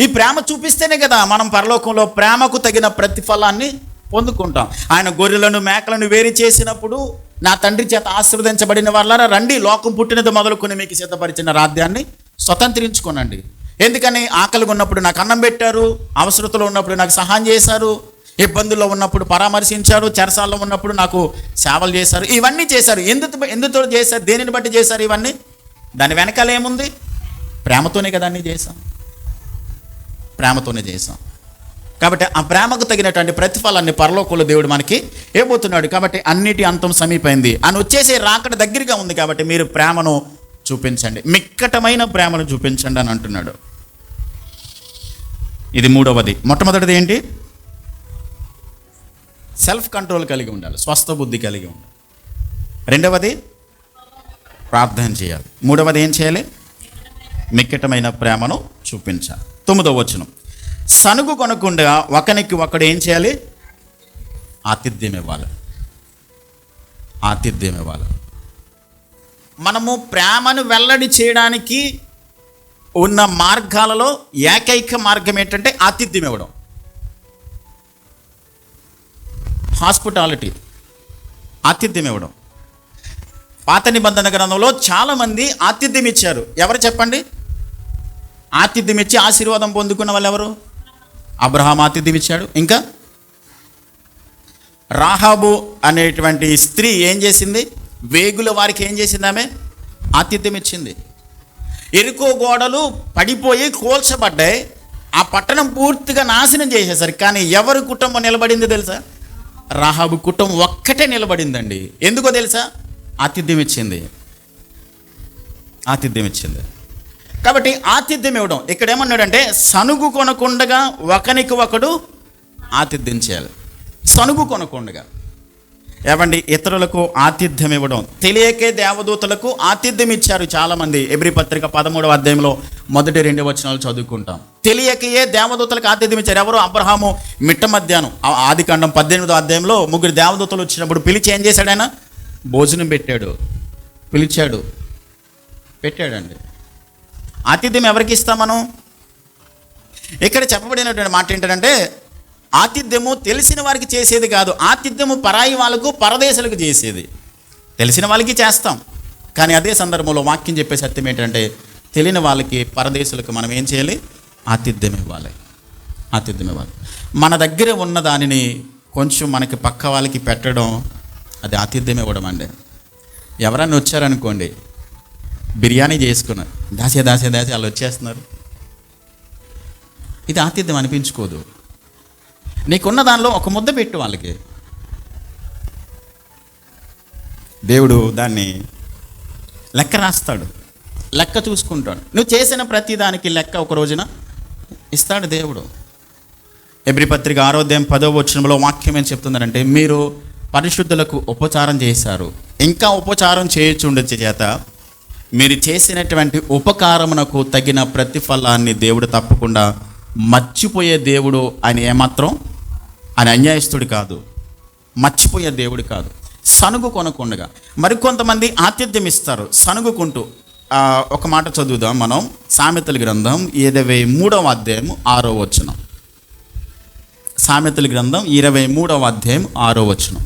ఈ ప్రేమ చూపిస్తేనే కదా మనం పరలోకంలో ప్రేమకు తగిన ప్రతిఫలాన్ని పొందుకుంటాం. ఆయన గొర్రెలను మేకలను వేరు చేసినప్పుడు, నా తండ్రి చేత ఆశీర్వదించబడిన వాళ్ళారా రండి, లోకం పుట్టినది మొదలుకొని మీకు సిద్ధపరిచిన రాజ్యాన్ని స్వతంత్రించుకోనండి. ఎందుకని? ఆకలిగా ఉన్నప్పుడు నాకు అన్నం పెట్టారు, అవసరతలో ఉన్నప్పుడు నాకు సహాయం చేశారు, ఇబ్బందుల్లో ఉన్నప్పుడు పరామర్శించారు, చెరసాల్లో ఉన్నప్పుడు నాకు సేవలు చేశారు. ఇవన్నీ చేశారు. ఎందుతో చేశారు? దేనిని బట్టి చేశారు ఇవన్నీ? దాని వెనకాల ఏముంది? ప్రేమతోనే కదా అన్నీ చేశాం, ప్రేమతోనే చేశాం. కాబట్టి ఆ ప్రేమకు తగినటువంటి ప్రతిఫలాన్ని పరలోకంలో దేవుడు మనకి ఇవ్వబోతున్నాడు. కాబట్టి అన్నిటి అంతం సమీపైంది అని వచ్చేసే రాకడ దగ్గరగా ఉంది. కాబట్టి మీరు ప్రేమను చూపించండి, మిక్కటమైన ప్రేమను చూపించండి అని అంటున్నాడు. ఇది మూడవది. మొట్టమొదటిది ఏంటి? సెల్ఫ్ కంట్రోల్ కలిగి ఉండాలి, స్వస్థ బుద్ధి కలిగి ఉండాలి. రెండవది ప్రార్థన చేయాలి. మూడవది ఏం చేయాలి? మిక్కటమైన ప్రేమను చూపించాలి. 9వ వచనం, సనుగు కొనకుండా ఒకనికి ఒకడు ఏం చేయాలి? ఆతిథ్యం ఇవ్వాలి. ఆతిథ్యం ఇవ్వాలి. మనము ప్రేమను వెల్లడి చేయడానికి ఉన్న మార్గాలలో ఏకైక మార్గం ఏంటంటే ఆతిథ్యం ఇవ్వడం. హాస్పిటాలిటీ, ఆతిథ్యం ఇవ్వడం. పాత నిబంధన గ్రంథంలో చాలామంది ఆతిథ్యం ఇచ్చారు. ఎవరు చెప్పండి? ఆతిథ్యం ఇచ్చి ఆశీర్వాదం పొందుకున్న వాళ్ళు ఎవరు? అబ్రహాం ఆతిథ్యం ఇచ్చాడు. ఇంకా రాహాబు అనేటువంటి స్త్రీ ఏం చేసింది? వేగుల వారికి ఏం చేసింది? ఆమె ఆతిథ్యం ఇచ్చింది. ఎరుకో గోడలు పడిపోయి కూల్చబడ్డాయి, ఆ పట్టణం పూర్తిగా నాశనం చేసేసరికి కానీ ఎవరి కుటుంబం నిలబడింది తెలుసా? రాహాబు కుటుంబం ఒక్కటే నిలబడిందండి. ఎందుకో తెలుసా? ఆతిథ్యం ఇచ్చింది. ఆతిథ్యం ఇచ్చింది. కాబట్టి ఆతిథ్యం ఇవ్వడం. ఇక్కడ ఏమన్నాడంటే సనుగు కొనకుండగా ఒకనికి ఒకడు ఆతిథ్యం చేయాలి. సనుగు కొనకుండగా ఏమండి? ఇతరులకు ఆతిథ్యం ఇవ్వడం. తెలియకే దేవదూతలకు ఆతిథ్యం ఇచ్చారు చాలామంది. ఎబ్రీ పత్రిక 13వ అధ్యాయంలో 1-2 వచనాలు చదువుకుంటాం. తెలియకయే దేవదూతలకు ఆతిథ్యం ఇచ్చారు. ఎవరు? అబ్రహాము మిట్ట మధ్యాహ్నం ఆదికాండం 18వ అధ్యాయంలో 3 దేవదూతలు వచ్చినప్పుడు పిలిచి ఏం చేశాడు? ఆయన భోజనం పెట్టాడు, పిలిచాడు, పెట్టాడండి. ఆతిథ్యం ఎవరికి ఇస్తాం మనం? ఇక్కడ చెప్పబడినటువంటి మాట ఏంటంటే ఆతిథ్యము తెలిసిన వారికి చేసేది కాదు, ఆతిథ్యము పరాయి వాళ్ళకు, పరదేశులకు చేసేది. తెలిసిన వాళ్ళకి చేస్తాం, కానీ అదే సందర్భంలో వాక్యం చెప్పే సత్యం ఏంటంటే తెలియని వాళ్ళకి, పరదేశులకు మనం ఏం చేయాలి? ఆతిథ్యం ఇవ్వాలి. ఆతిథ్యం ఇవ్వాలి. మన దగ్గర ఉన్న దానిని కొంచెం మనకి పక్క వాళ్ళకి పెట్టడం, అది ఆతిథ్యం ఇవ్వడం అండి. ఎవరన్నా వచ్చారనుకోండి, బిర్యానీ చేసుకున్నారు, దాసే వాళ్ళు వచ్చేస్తున్నారు, ఇది ఆతిథ్యం అనిపించుకోదు. నీకున్న దానిలో ఒక ముద్ద పెట్టు వాళ్ళకి. దేవుడు దాన్ని లెక్క రాస్తాడు, లెక్క చూసుకుంటాడు. నువ్వు చేసిన ప్రతి దానికి లెక్క ఒక రోజున ఇస్తాడు దేవుడు. ఎబ్రీ పత్రిక 6వ అధ్యాయం 10వ వచనంలో వాక్యం ఏం చెప్తుందంటే మీరు పరిశుద్ధులకు ఉపచారం చేశారు, ఇంకా ఉపచారం చేయుచుండొచ్చు చేత మీరు చేసినటువంటి ఉపకారమునకు తగిన ప్రతిఫలాన్ని దేవుడు తప్పకుండా మర్చిపోయే దేవుడు. ఆయన ఏమాత్రం ఆయన అన్యాయస్తుడు కాదు, మర్చిపోయే దేవుడు కాదు. సనుగు కొనకుండగా. మరికొంతమంది ఆతిథ్యం ఇస్తారు సనుగుకుంటూ. ఒక మాట చదువుదాం మనం. సామెతల గ్రంథం 23వ అధ్యాయం 6వ వచనం. సామెతల గ్రంథం 23వ అధ్యాయం 6వ వచనం.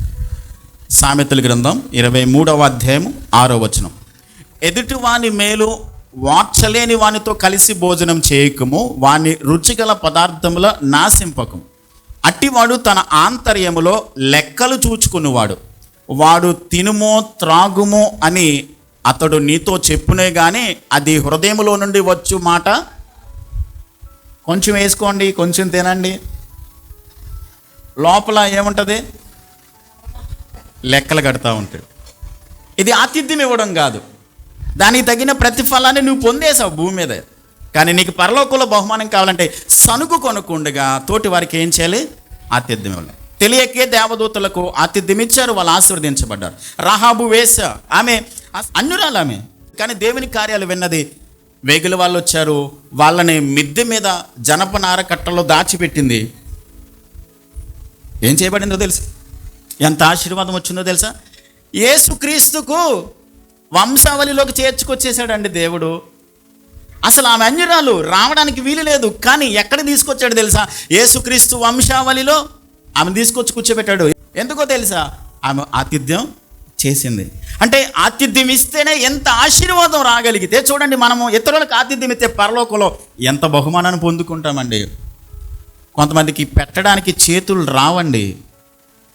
సామెతల గ్రంథం 23వ అధ్యాయం 6వ వచనం. ఎదుటి వాని మేలు వార్చలేని వానితో కలిసి భోజనం చేయకము, వాని రుచిగల పదార్థముల నాశింపకము. అట్టివాడు తన ఆంతర్యములో లెక్కలు చూచుకునేవాడు. వాడు తినుమో త్రాగుమో అని అతడు నీతో చెప్పునే కానీ అది హృదయములో నుండి వచ్చు మాట. కొంచెం వేసుకోండి, కొంచెం తినండి, లోపల ఏముంటుంది? లెక్కలు కడతా ఉంటాడు. ఇది ఆతిథ్యం ఇవ్వడం కాదు. దానికి తగిన ప్రతిఫలాన్ని నువ్వు పొందేసావు భూమి మీద, కానీ నీకు పరలోకంలో బహుమానం కావాలంటే సనుగు కొనకుండగా తోటి వారికి ఏం చేయాలి? ఆతిథ్యం ఇవ్వాలి. తెలియకే దేవదూతలకు ఆతిథ్యం ఇచ్చారు, వాళ్ళు ఆశీర్వదించబడ్డారు. రాహాబు వేస, ఆమె అన్యురాలు ఆమె, కానీ దేవుని కార్యాలు విన్నది. వేగుల వాళ్ళు వచ్చారు, వాళ్ళని మిద్దె మీద జనపనార కట్టలో దాచిపెట్టింది. ఏం చేయబడిందో తెలుసా? ఎంత ఆశీర్వాదం వచ్చిందో తెలుసా? యేసుక్రీస్తుకు వంశావళిలోకి చేర్చుకొచ్చేసాడండి దేవుడు. అసలు ఆమె అన్యురాలు, రావడానికి వీలు లేదు, కానీ ఎక్కడ తీసుకొచ్చాడు తెలుసా? యేసుక్రీస్తు వంశావళిలో ఆమె తీసుకొచ్చి కూర్చోబెట్టాడు. ఎందుకో తెలుసా? ఆమె ఆతిథ్యం చేసింది. అంటే ఆతిథ్యం ఇస్తేనే ఎంత ఆశీర్వాదం రాగలిగితే, చూడండి మనము ఇతరులకు ఆతిథ్యం ఇస్తే పరలోకంలో ఎంత బహుమానాన్ని పొందుకుంటామండి. కొంతమందికి పెట్టడానికి చేతులు రావండి,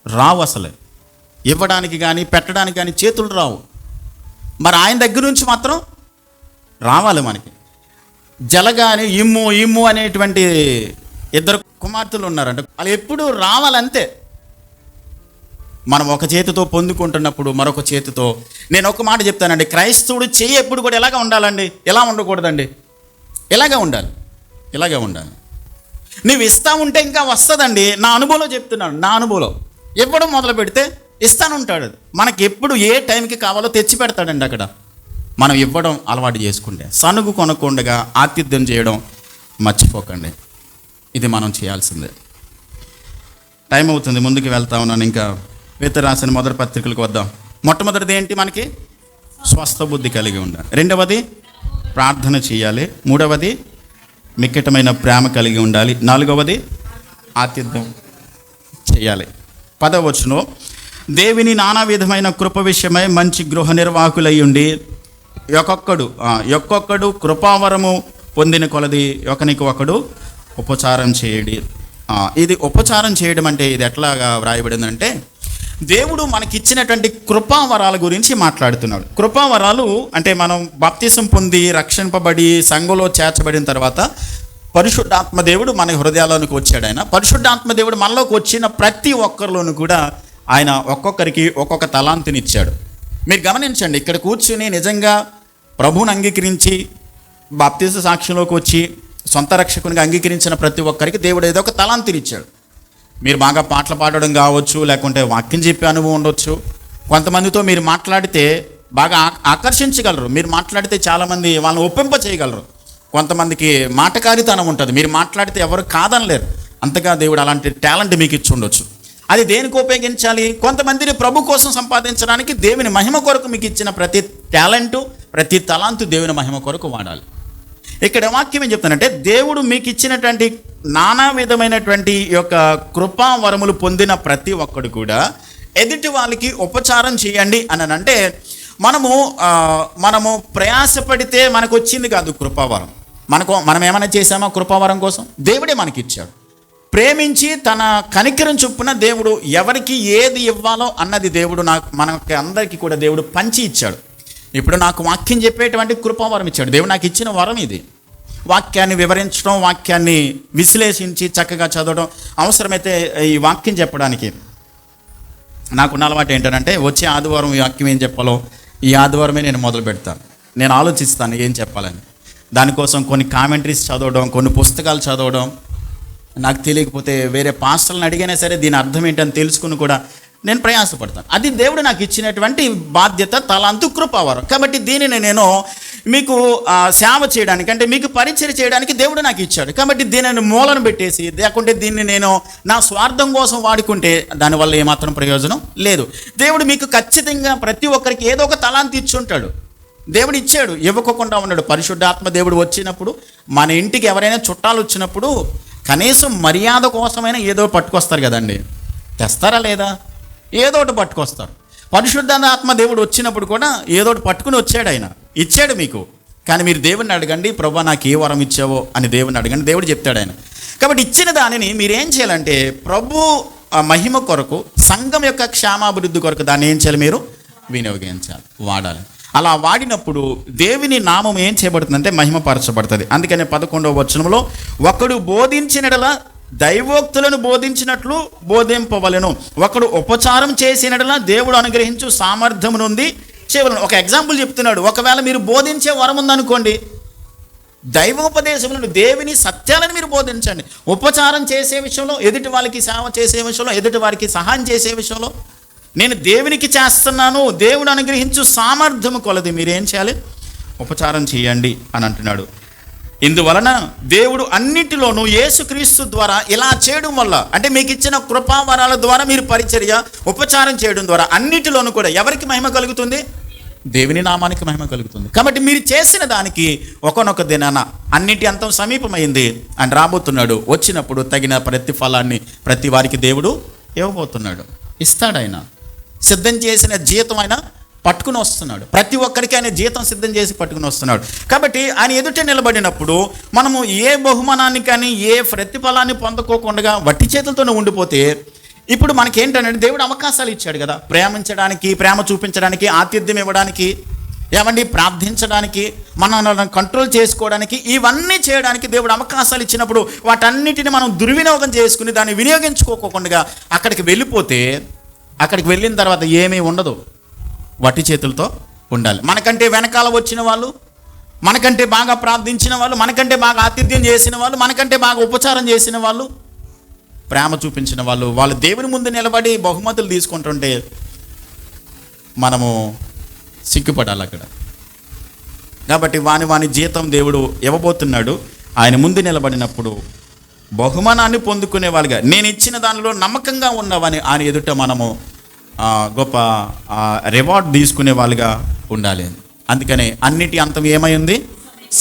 రావు అసలు. ఇవ్వడానికి కానీ పెట్టడానికి కానీ చేతులు రావు. మరి ఆయన దగ్గర నుంచి మాత్రం రావాలి మనకి. జలగాని ఇమ్ము ఇమ్ము అనేటువంటి 2 కుమార్తెలు ఉన్నారంట, వాళ్ళు ఎప్పుడు రావాలంతే. మనం ఒక చేతితో పొందుకుంటున్నప్పుడు మరొక చేతితో. నేను ఒక మాట చెప్తానండి, క్రైస్తవుడు చెయ్యి ఎప్పుడు కూడా ఎలాగ ఉండాలండి, ఎలా ఉండకూడదండి, ఇలాగే ఉండాలి, ఇలాగే ఉండాలి. నువ్వు ఇస్తా ఉంటే ఇంకా వస్తుందండి. నా అనుభవంలో చెప్తున్నాను, నా అనుభవంలో ఇవ్వడం మొదలు పెడితే ఇస్తానుంటాడు. మనకి ఎప్పుడు ఏ టైంకి కావాలో తెచ్చి పెడతాడండి అక్కడ. మనం ఇవ్వడం అలవాటు చేసుకుంటే, సనుగు కొనకుండగా ఆతిథ్యం చేయడం మర్చిపోకండి. ఇది మనం చేయాల్సిందే. టైం అవుతుంది, ముందుకు వెళ్తా ఉన్నాను. ఇంకా పేతురు రాసిన మొదటి పత్రికలకు వద్దాం. మొట్టమొదటిది ఏంటి? మనకి స్వస్థ బుద్ధి కలిగి ఉండాలి. 2వది ప్రార్థన చేయాలి. 3వది మిక్కటమైన ప్రేమ కలిగి ఉండాలి. 4వది ఆతిథ్యం చేయాలి. 10వ వచనం, దేవుని నానా విధమైన కృప విషయమై మంచి గృహ నిర్వాహకులై ఉండి ఒక్కొక్కడు కృపావరము పొందిన కొలది ఒకనికి ఒకడు ఉపచారం చేయడి. ఇది ఉపచారం చేయడం అంటే ఇది ఎట్లాగా వ్రాయబడిందంటే, దేవుడు మనకిచ్చినటువంటి కృపావరాల గురించి మాట్లాడుతున్నాడు. కృపావరాలు అంటే మనం బాప్తిసం పొంది రక్షింపబడి సంఘంలో చేర్చబడిన తర్వాత పరిశుద్ధాత్మ దేవుడు మన హృదయాల్లోనికి వచ్చాడు. ఆయన పరిశుద్ధాత్మ దేవుడు మనలోకి వచ్చిన ప్రతి ఒక్కరిలోనూ కూడా ఆయన ఒక్కొక్కరికి ఒక్కొక్క తలాంతినిచ్చాడు. మీరు గమనించండి, ఇక్కడ కూర్చుని నిజంగా ప్రభువుని అంగీకరించి బాప్తిస సాక్ష్యంలోకి వచ్చి సొంత రక్షకునిగా అంగీకరించిన ప్రతి ఒక్కరికి దేవుడు ఏదో ఒక తలాంతినిచ్చాడు. మీరు బాగా పాటలు పాడడం కావచ్చు, లేకుంటే వాక్యం చెప్పే అనుభవం ఉండొచ్చు. కొంతమందితో మీరు మాట్లాడితే బాగా ఆకర్షించగలరు. మీరు మాట్లాడితే చాలామంది వాళ్ళని ఒప్పింప చేయగలరు. కొంతమందికి మాటకారితనం ఉంటుంది, మీరు మాట్లాడితే ఎవరు కాదనలేరు. అంతగా దేవుడు అలాంటి టాలెంట్ మీకు ఇచ్చి ఉండొచ్చు. అది దేనికి ఉపయోగించాలి? కొంతమందిని ప్రభు కోసం సంపాదించడానికి, దేవుని మహిమ కొరకు మీకు ఇచ్చిన ప్రతి టాలెంటు, ప్రతి తలాంతు దేవుని మహిమ కొరకు వాడాలి. ఇక్కడ వాక్యం ఏం చెప్తానంటే, దేవుడు మీకు ఇచ్చినటువంటి నానా విధమైనటువంటి యొక్క కృపా వరములు పొందిన ప్రతి ఒక్కడు కూడా ఎదుటి వాళ్ళకి ఉపచారం చేయండి అని అంటే, మనము ప్రయాసపడితే మనకు వచ్చింది కాదు కృపావరం. మనం ఏమైనా చేసామా కృపావరం కోసం? దేవుడే మనకి ఇచ్చాడు. ప్రేమించి తన కనికరం చొప్పున దేవుడు ఎవరికి ఏది ఇవ్వాలో అన్నది దేవుడు మనకి అందరికీ కూడా దేవుడు పంచి ఇచ్చాడు. ఇప్పుడు నాకు వాక్యం చెప్పేటువంటి కృపావరం ఇచ్చాడు దేవుడు. నాకు ఇచ్చిన వరం ఇది. వాక్యాన్ని వివరించడం, వాక్యాన్ని విశ్లేషించి చక్కగా చదవడం, అవసరమైతే ఈ వాక్యం చెప్పడానికి నాకున్న అలవాటు ఏంటంటే, వచ్చే ఆదివారం ఈ వాక్యం ఏం చెప్పాలో ఈ ఆదివారమే నేను మొదలు పెడతాను. నేను ఆలోచిస్తాను ఏం చెప్పాలని. దానికోసం కొన్ని కామెంటరీస్ చదవడం, కొన్ని పుస్తకాలు చదవడం, నాకు తెలియకపోతే వేరే పాస్టర్లను అడిగినా సరే దీని అర్థం ఏంటని తెలుసుకుని కూడా నేను ప్రయాసపడతాను. అది దేవుడు నాకు ఇచ్చినటువంటి బాధ్యత, తలాంతు, కృపావరం. కాబట్టి దీనిని నేను మీకు సేవ చేయడానికి, అంటే మీకు పరిచయం చేయడానికి దేవుడు నాకు ఇచ్చాడు. కాబట్టి దీనిని మూలను పెట్టేసి, లేకుంటే దీన్ని నేను నా స్వార్థం కోసం వాడుకుంటే దానివల్ల ఏమాత్రం ప్రయోజనం లేదు. దేవుడు మీకు ఖచ్చితంగా ప్రతి ఒక్కరికి ఏదో ఒక తలాంతు ఇచ్చి ఉంటాడు. దేవుడు ఇచ్చాడు, ఇవ్వకుండా ఉన్నాడు. పరిశుద్ధాత్మ దేవుడు వచ్చినప్పుడు, మన ఇంటికి ఎవరైనా చుట్టాలు వచ్చినప్పుడు కనీసం మర్యాద కోసమైనా ఏదో పట్టుకొస్తారు కదండి. తెస్తారా లేదా? ఏదో ఒకటి పట్టుకొస్తారు. పరిశుద్ధాత్మ దేవుడు వచ్చినప్పుడు కూడా ఏదో ఒకటి పట్టుకుని వచ్చాడు. ఆయన ఇచ్చాడు మీకు. కానీ మీరు దేవుడిని అడగండి, ప్రభా నాకు ఏ వరం ఇచ్చావో అని దేవుడిని అడగండి, దేవుడు చెప్తాడు ఆయన. కాబట్టి ఇచ్చిన దానిని మీరేం చేయాలంటే, ప్రభు మహిమ కొరకు, సంఘం యొక్క క్షేమాభివృద్ధి కొరకు దాన్ని ఏం చేయాలి? మీరు వినియోగించాలి, వాడాలి. అలా వాడినప్పుడు దేవుని నామం ఏం చేయబడుతుందంటే మహిమపరచబడుతుంది. అందుకనే 11వ వచనంలో, ఒకడు బోధించినడలా దైవోక్తులను బోధించినట్లు బోధింపవలెను, ఒకడు ఉపచారం చేసినడలా దేవుడు అనుగ్రహించు సామర్థ్యం నుండి చేయవలను. ఒక ఎగ్జాంపుల్ చెప్తున్నాడు. ఒకవేళ మీరు బోధించే వరం ఉందనుకోండి, దైవోపదేశములను, దేవుని సత్యాలను మీరు బోధించండి. ఉపచారం చేసే విషయంలో, ఎదుటి వాళ్ళకి సేవ చేసే విషయంలో, ఎదుటి వారికి సహాయం చేసే విషయంలో, నేను దేవునికి చేస్తున్నాను, దేవుడు అనుగ్రహించు సామర్థ్యము కొలది మీరేం చేయాలి? ఉపచారం చేయండి అని అంటున్నాడు. ఇందువలన దేవుడు అన్నిటిలోనూ యేసుక్రీస్తు ద్వారా ఇలా చేయడం వల్ల, అంటే మీకు ఇచ్చిన కృపావరాల ద్వారా మీరు పరిచర్య, ఉపచారం చేయడం ద్వారా అన్నిటిలోనూ కూడా ఎవరికి మహిమ కలుగుతుంది? దేవుని నామానికి మహిమ కలుగుతుంది. కాబట్టి మీరు చేసిన దానికి ఒకనొక దినాన అన్నిటి అంతం సమీపమైంది అని రాబోతున్నాడు. వచ్చినప్పుడు తగిన ప్రతిఫలాన్ని ప్రతి వారికి దేవుడు ఇవ్వబోతున్నాడు, ఇస్తాడు. ఆయన సిద్ధం చేసిన జీతం ఆయన పట్టుకుని వస్తున్నాడు. ప్రతి ఒక్కరికి ఆయన జీతం సిద్ధం చేసి పట్టుకుని వస్తున్నాడు. కాబట్టి ఆయన ఎదుట నిలబడినప్పుడు మనము ఏ బహుమానాన్ని కానీ ఏ ప్రతిఫలాన్ని పొందుకోకుండా వట్టి చేతులతోనే ఉండిపోతే, ఇప్పుడు మనకేంటంటే దేవుడు అవకాశాలు ఇచ్చాడు కదా, ప్రేమించడానికి, ప్రేమ చూపించడానికి, ఆతిథ్యం ఇవ్వడానికి, ఏమండి ప్రార్థించడానికి, మనల్ని కంట్రోల్ చేసుకోవడానికి, ఇవన్నీ చేయడానికి దేవుడు అవకాశాలు ఇచ్చినప్పుడు వాటన్నిటిని మనం దుర్వినియోగం చేసుకుని దాన్ని వినియోగించుకోకుండా అక్కడికి వెళ్ళిపోతే, అక్కడికి వెళ్ళిన తర్వాత ఏమీ ఉండదు, వట్టి చేతులతో ఉండాలి. మనకంటే వెనకాల వచ్చిన వాళ్ళు, మనకంటే బాగా ప్రార్థించిన వాళ్ళు, మనకంటే బాగా ఆతిథ్యం చేసిన వాళ్ళు, మనకంటే బాగా ఉపచారం చేసిన వాళ్ళు, ప్రేమ చూపించిన వాళ్ళు, వాళ్ళు దేవుని ముందు నిలబడి బహుమతులు తీసుకుంటుంటే మనము సిగ్గుపడాలి అక్కడ. కాబట్టి వాని జీతం దేవుడు ఇవ్వబోతున్నాడు. ఆయన ముందు నిలబడినప్పుడు బహుమానాన్ని పొందుకునే వాళ్ళుగా, నేను ఇచ్చిన దానిలో నమ్మకంగా ఉన్నవని ఆయన ఎదుట మనము గొప్ప రివార్డ్ తీసుకునే వాళ్ళుగా ఉండాలి. అందుకనే అన్నిటి అంతం ఏమైంది,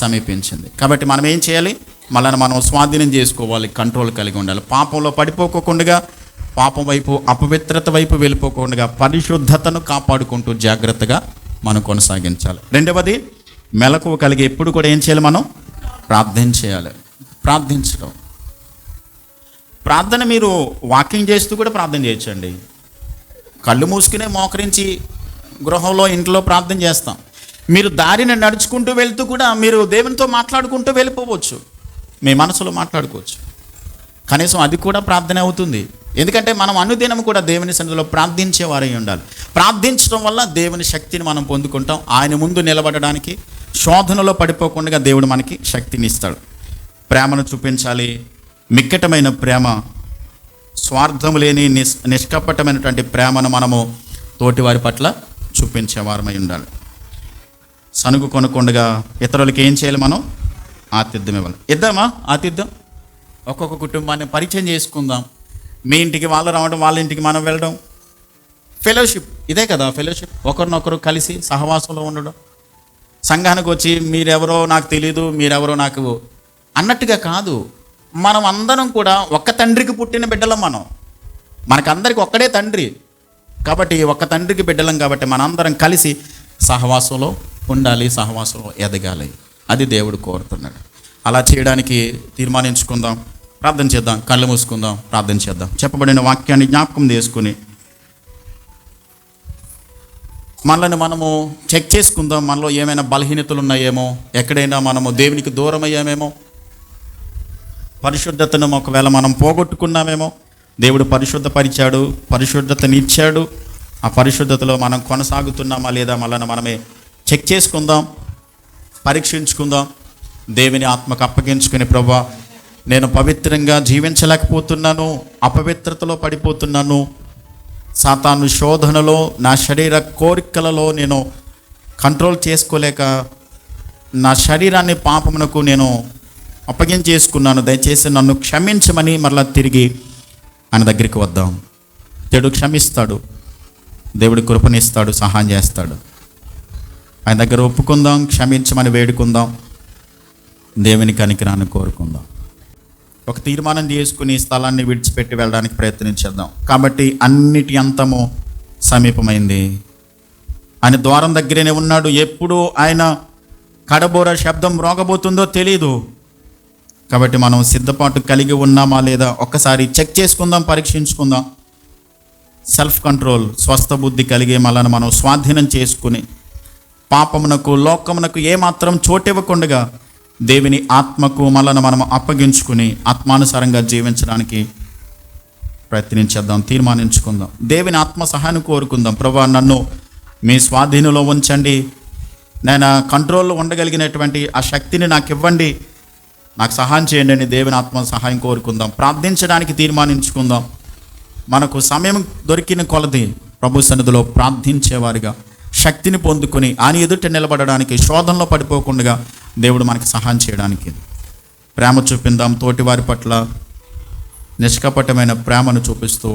సమీపించింది. కాబట్టి మనం ఏం చేయాలి, మళ్ళీ మనం స్వాధీనం చేసుకోవాలి, కంట్రోల్ కలిగి ఉండాలి. పాపంలో పడిపోకుండా, పాపం వైపు, అపవిత్రత వైపు వెళ్ళిపోకుండా పరిశుద్ధతను కాపాడుకుంటూ జాగ్రత్తగా మనం కొనసాగించాలి. రెండవది, మెలకువ కలిగి ఎప్పుడు కూడా ఏం చేయాలి, మనం ప్రార్థన చేయాలి. ప్రార్థించడం, ప్రార్థన మీరు వాకింగ్ చేస్తూ కూడా ప్రార్థన చేయొచ్చండి. కళ్ళు మూసుకునే మోకరించి గృహంలో, ఇంట్లో ప్రార్థన చేస్తాం. మీరు దారిని నడుచుకుంటూ వెళ్తూ కూడా మీరు దేవునితో మాట్లాడుకుంటూ వెళ్ళిపోవచ్చు, మీ మనసులో మాట్లాడుకోవచ్చు. కనీసం అది కూడా ప్రార్థన అవుతుంది. ఎందుకంటే మనం అనుదినం కూడా దేవుని సన్నిధిలో ప్రార్థించేవారై ఉండాలి. ప్రార్థించడం వల్ల దేవుని శక్తిని మనం పొందుకుంటాం. ఆయన ముందు నిలబడడానికి, శోధనలో పడిపోకుండా దేవుడు మనకి శక్తిని ఇస్తాడు. ప్రేమను చూపించాలి. మిక్కటమైన ప్రేమ, స్వార్థం లేని నిష్కపటమైనటువంటి ప్రేమను మనము తోటివారి పట్ల చూపించేవారమై ఉండాలి. సనుగు కొనకుండా ఇతరులకి ఏం చేయాలి, మనం ఆతిథ్యం ఇవ్వాలి. ఇద్దామా ఆతిథ్యం? ఒక్కొక్క కుటుంబాన్ని పరిచయం చేసుకుందాం. మీ ఇంటికి వాళ్ళు రావడం, వాళ్ళ ఇంటికి మనం వెళ్ళడం, ఫెలోషిప్. ఇదే కదా ఫెలోషిప్, ఒకరినొకరు కలిసి సహవాసంలో ఉండడం. సంఘానికి వచ్చి మీరెవరో నాకు తెలీదు, మీరెవరో నాకు అన్నట్టుగా కాదు. మనం అందరం కూడా ఒక్క తండ్రికి పుట్టిన బిడ్డలం. మనకందరికి ఒక్కడే తండ్రి కాబట్టి, ఒక్క తండ్రికి బిడ్డలం కాబట్టి మనందరం కలిసి సహవాసంలో ఉండాలి, సహవాసంలో ఎదగాలి. అది దేవుడు కోరుతున్నాడు. అలా చేయడానికి తీర్మానించుకుందాం, ప్రార్థన చేద్దాం. కళ్ళు మూసుకుందాం, ప్రార్థన చేద్దాం. చెప్పబడిన వాక్యాన్ని జ్ఞాపకం చేసుకుని మనల్ని మనము చెక్ చేసుకుందాం. మనలో ఏమైనా బలహీనతలు ఉన్నాయేమో, ఎక్కడైనా మనము దేవునికి దూరం అయ్యామేమో, పరిశుద్ధతను ఒకవేళ మనం పోగొట్టుకున్నామేమో. దేవుడు పరిశుద్ధపరిచాడు, పరిశుద్ధతనిచ్చాడు. ఆ పరిశుద్ధతలో మనం కొనసాగుతున్నామా లేదా మనల్ని మనమే చెక్ చేసుకుందాం, పరీక్షించుకుందాం. దేవుని ఆత్మకు అప్పగించుకుని, ప్రభువా నేను పవిత్రంగా జీవించలేకపోతున్నాను, అపవిత్రతలో పడిపోతున్నాను, సాతాను శోధనలో, నా శరీర కోరికలలో నేను కంట్రోల్ చేసుకోలేక నా శరీరాన్ని పాపమునకు నేను అప్పగించేసుకున్నాను, దయచేసి నన్ను క్షమించమని మరలా తిరిగి ఆయన దగ్గరికి వద్దాం. దేవుడు క్షమిస్తాడు, దేవుడు కృపనిస్తాడు, సహాయం చేస్తాడు. ఆయన దగ్గర ఒప్పుకుందాం, క్షమించమని వేడుకుందాం, దేవుని కనికరాన్ని కోరుకుందాం. ఒక తీర్మానం చేసుకుని స్థలాన్ని విడిచిపెట్టి వెళ్ళడానికి ప్రయత్నించేద్దాం. కాబట్టి అన్నిటి అంతము సమీపమైంది. ఆయన ద్వారం దగ్గరనే ఉన్నాడు. ఎప్పుడు ఆయన కడబోర శబ్దం రోగబోతుందో తెలియదు. కాబట్టి మనం సిద్ధపాటు కలిగి ఉన్నామా లేదా ఒక్కసారి చెక్ చేసుకుందాం, పరీక్షించుకుందాం. సెల్ఫ్ కంట్రోల్, స్వస్థ బుద్ధి కలిగే మనల్ని మనం స్వాధీనం చేసుకుని పాపమునకు, లోకమునకు ఏమాత్రం చోటివ్వకుండా దేవుని ఆత్మకు మనల్ని మనం అప్పగించుకుని ఆత్మానుసారంగా జీవించడానికి ప్రయత్నించేద్దాం, తీర్మానించుకుందాం. దేవుని ఆత్మ సహాయాన్ని కోరుకుందాం. ప్రభువా నన్ను మీ స్వాధీనంలో ఉంచండి, నేను కంట్రోల్లో ఉండగలిగినటువంటి ఆ శక్తిని నాకు ఇవ్వండి, నాకు సహాయం చేయండి అని దేవుని ఆత్మ సహాయం కోరుకుందాం. ప్రార్థించడానికి తీర్మానించుకుందాం. మనకు సమయం దొరికిన కొలది ప్రభు సన్నిధిలో ప్రార్థించేవారిగా శక్తిని పొందుకొని ఆయన ఎదుట నిలబడడానికి, శోధనలో పడిపోకుండా దేవుడు మనకి సహాయం చేయడానికి ప్రేమ చూపిందాం. తోటి వారి పట్ల నిష్కపటమైన ప్రేమను చూపిస్తూ,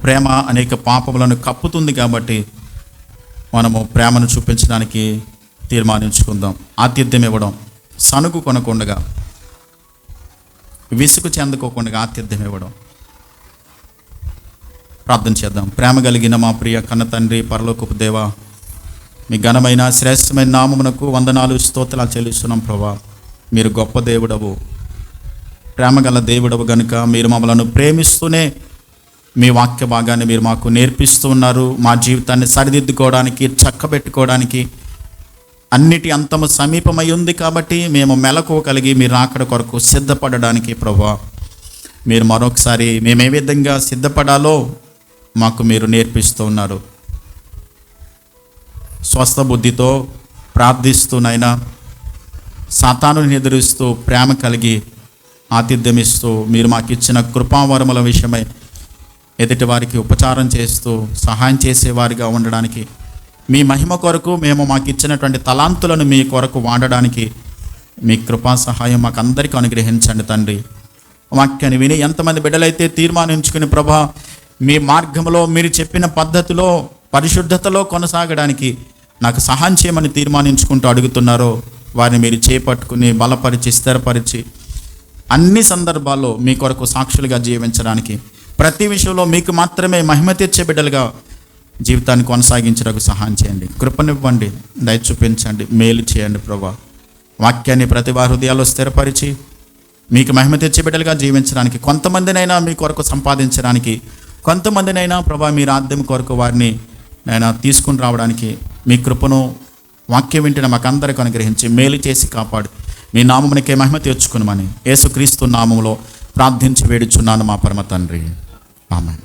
ప్రేమ అనేక పాపములను కప్పుతుంది కాబట్టి మనము ప్రేమను చూపించడానికి తీర్మానించుకుందాం. ఆతిథ్యం ఇవ్వడం, సనుగు కొనకుండా, విసుగు చెందుకోకుండా ఆతిథ్యం ఇవ్వడం. ప్రార్థన చేద్దాం. ప్రేమ కలిగిన మా ప్రియ కన్న తండ్రి, పరలోకపు దేవ, మీ ఘనమైన శ్రేష్టమైన నామమునకు వందనాలు స్తోత్రాలు చెల్లిస్తున్నాం ప్రభా. మీరు గొప్ప దేవుడవు, ప్రేమగల దేవుడవు గనుక మీరు మమ్మలను ప్రేమిస్తూనే మీ వాక్య భాగాన్ని మీరు మాకు నేర్పిస్తూ ఉన్నారు. మా జీవితాన్ని సరిదిద్దుకోవడానికి, చక్కబెట్టుకోవడానికి, అన్నిటి అంతము సమీపమై ఉంది కాబట్టి మేము మెలకువ కలిగి మీరు రాకడ కొరకు సిద్ధపడడానికి ప్రభా, మీరు మరొకసారి మేము ఏ విధంగా సిద్ధపడాలో మాకు మీరు నేర్పిస్తూ ఉన్నారు. స్వస్థ బుద్ధితో ప్రార్థిస్తూనైనా సాతానుని ఎదురిస్తూ ప్రేమ కలిగి ఆతిథ్యమిస్తూ మీరు మాకు ఇచ్చిన కృపావరముల విషయమై ఎదుటి వారికి ఉపచారం చేస్తూ సహాయం చేసేవారిగా ఉండడానికి, మీ మహిమ కొరకు మేము మాకు ఇచ్చినటువంటి తలాంతులను మీ కొరకు వాడడానికి మీ కృపా సహాయం మాకు అందరికీ అనుగ్రహించండి తండ్రి. వాక్యాన్ని విని ఎంతమంది బిడ్డలైతే తీర్మానించుకుని ప్రభా మీ మార్గంలో మీరు చెప్పిన పద్ధతిలో పరిశుద్ధతలో కొనసాగడానికి నాకు సహాయం చేయమని తీర్మానించుకుంటూ అడుగుతున్నారో వారిని మీరు చేపట్టుకుని బలపరిచి స్థిరపరిచి అన్ని సందర్భాల్లో మీ కొరకు సాక్షులుగా జీవించడానికి, ప్రతి విషయంలో మీకు మాత్రమే మహిమ తెచ్చే బిడ్డలుగా జీవితాన్ని కొనసాగించడానికి సహాయం చేయండి. కృపనివ్వండి, దయ చూపించండి, మేలు చేయండి ప్రభా. వాక్యాన్ని ప్రతి వారి హృదయాల్లో స్థిరపరిచి మీకు మహిమ తెచ్చే బిడ్డలుగా జీవించడానికి, కొంతమందినైనా మీ కొరకు సంపాదించడానికి, కొంతమందినైనా ప్రభా మీ రాజ్యం కొరకు వారిని నేను తీసుకుని రావడానికి మీ కృపను వాక్యం వింటున్న మాకందరికీ అనుగ్రహించి మేలు చేసి కాపాడు మీ నామమునికే మహిమ తెచ్చుకునమని యేసుక్రీస్తు నామములో ప్రార్థించి వేడుచున్నాను మా పరమ తండ్రి. ఆమేన్.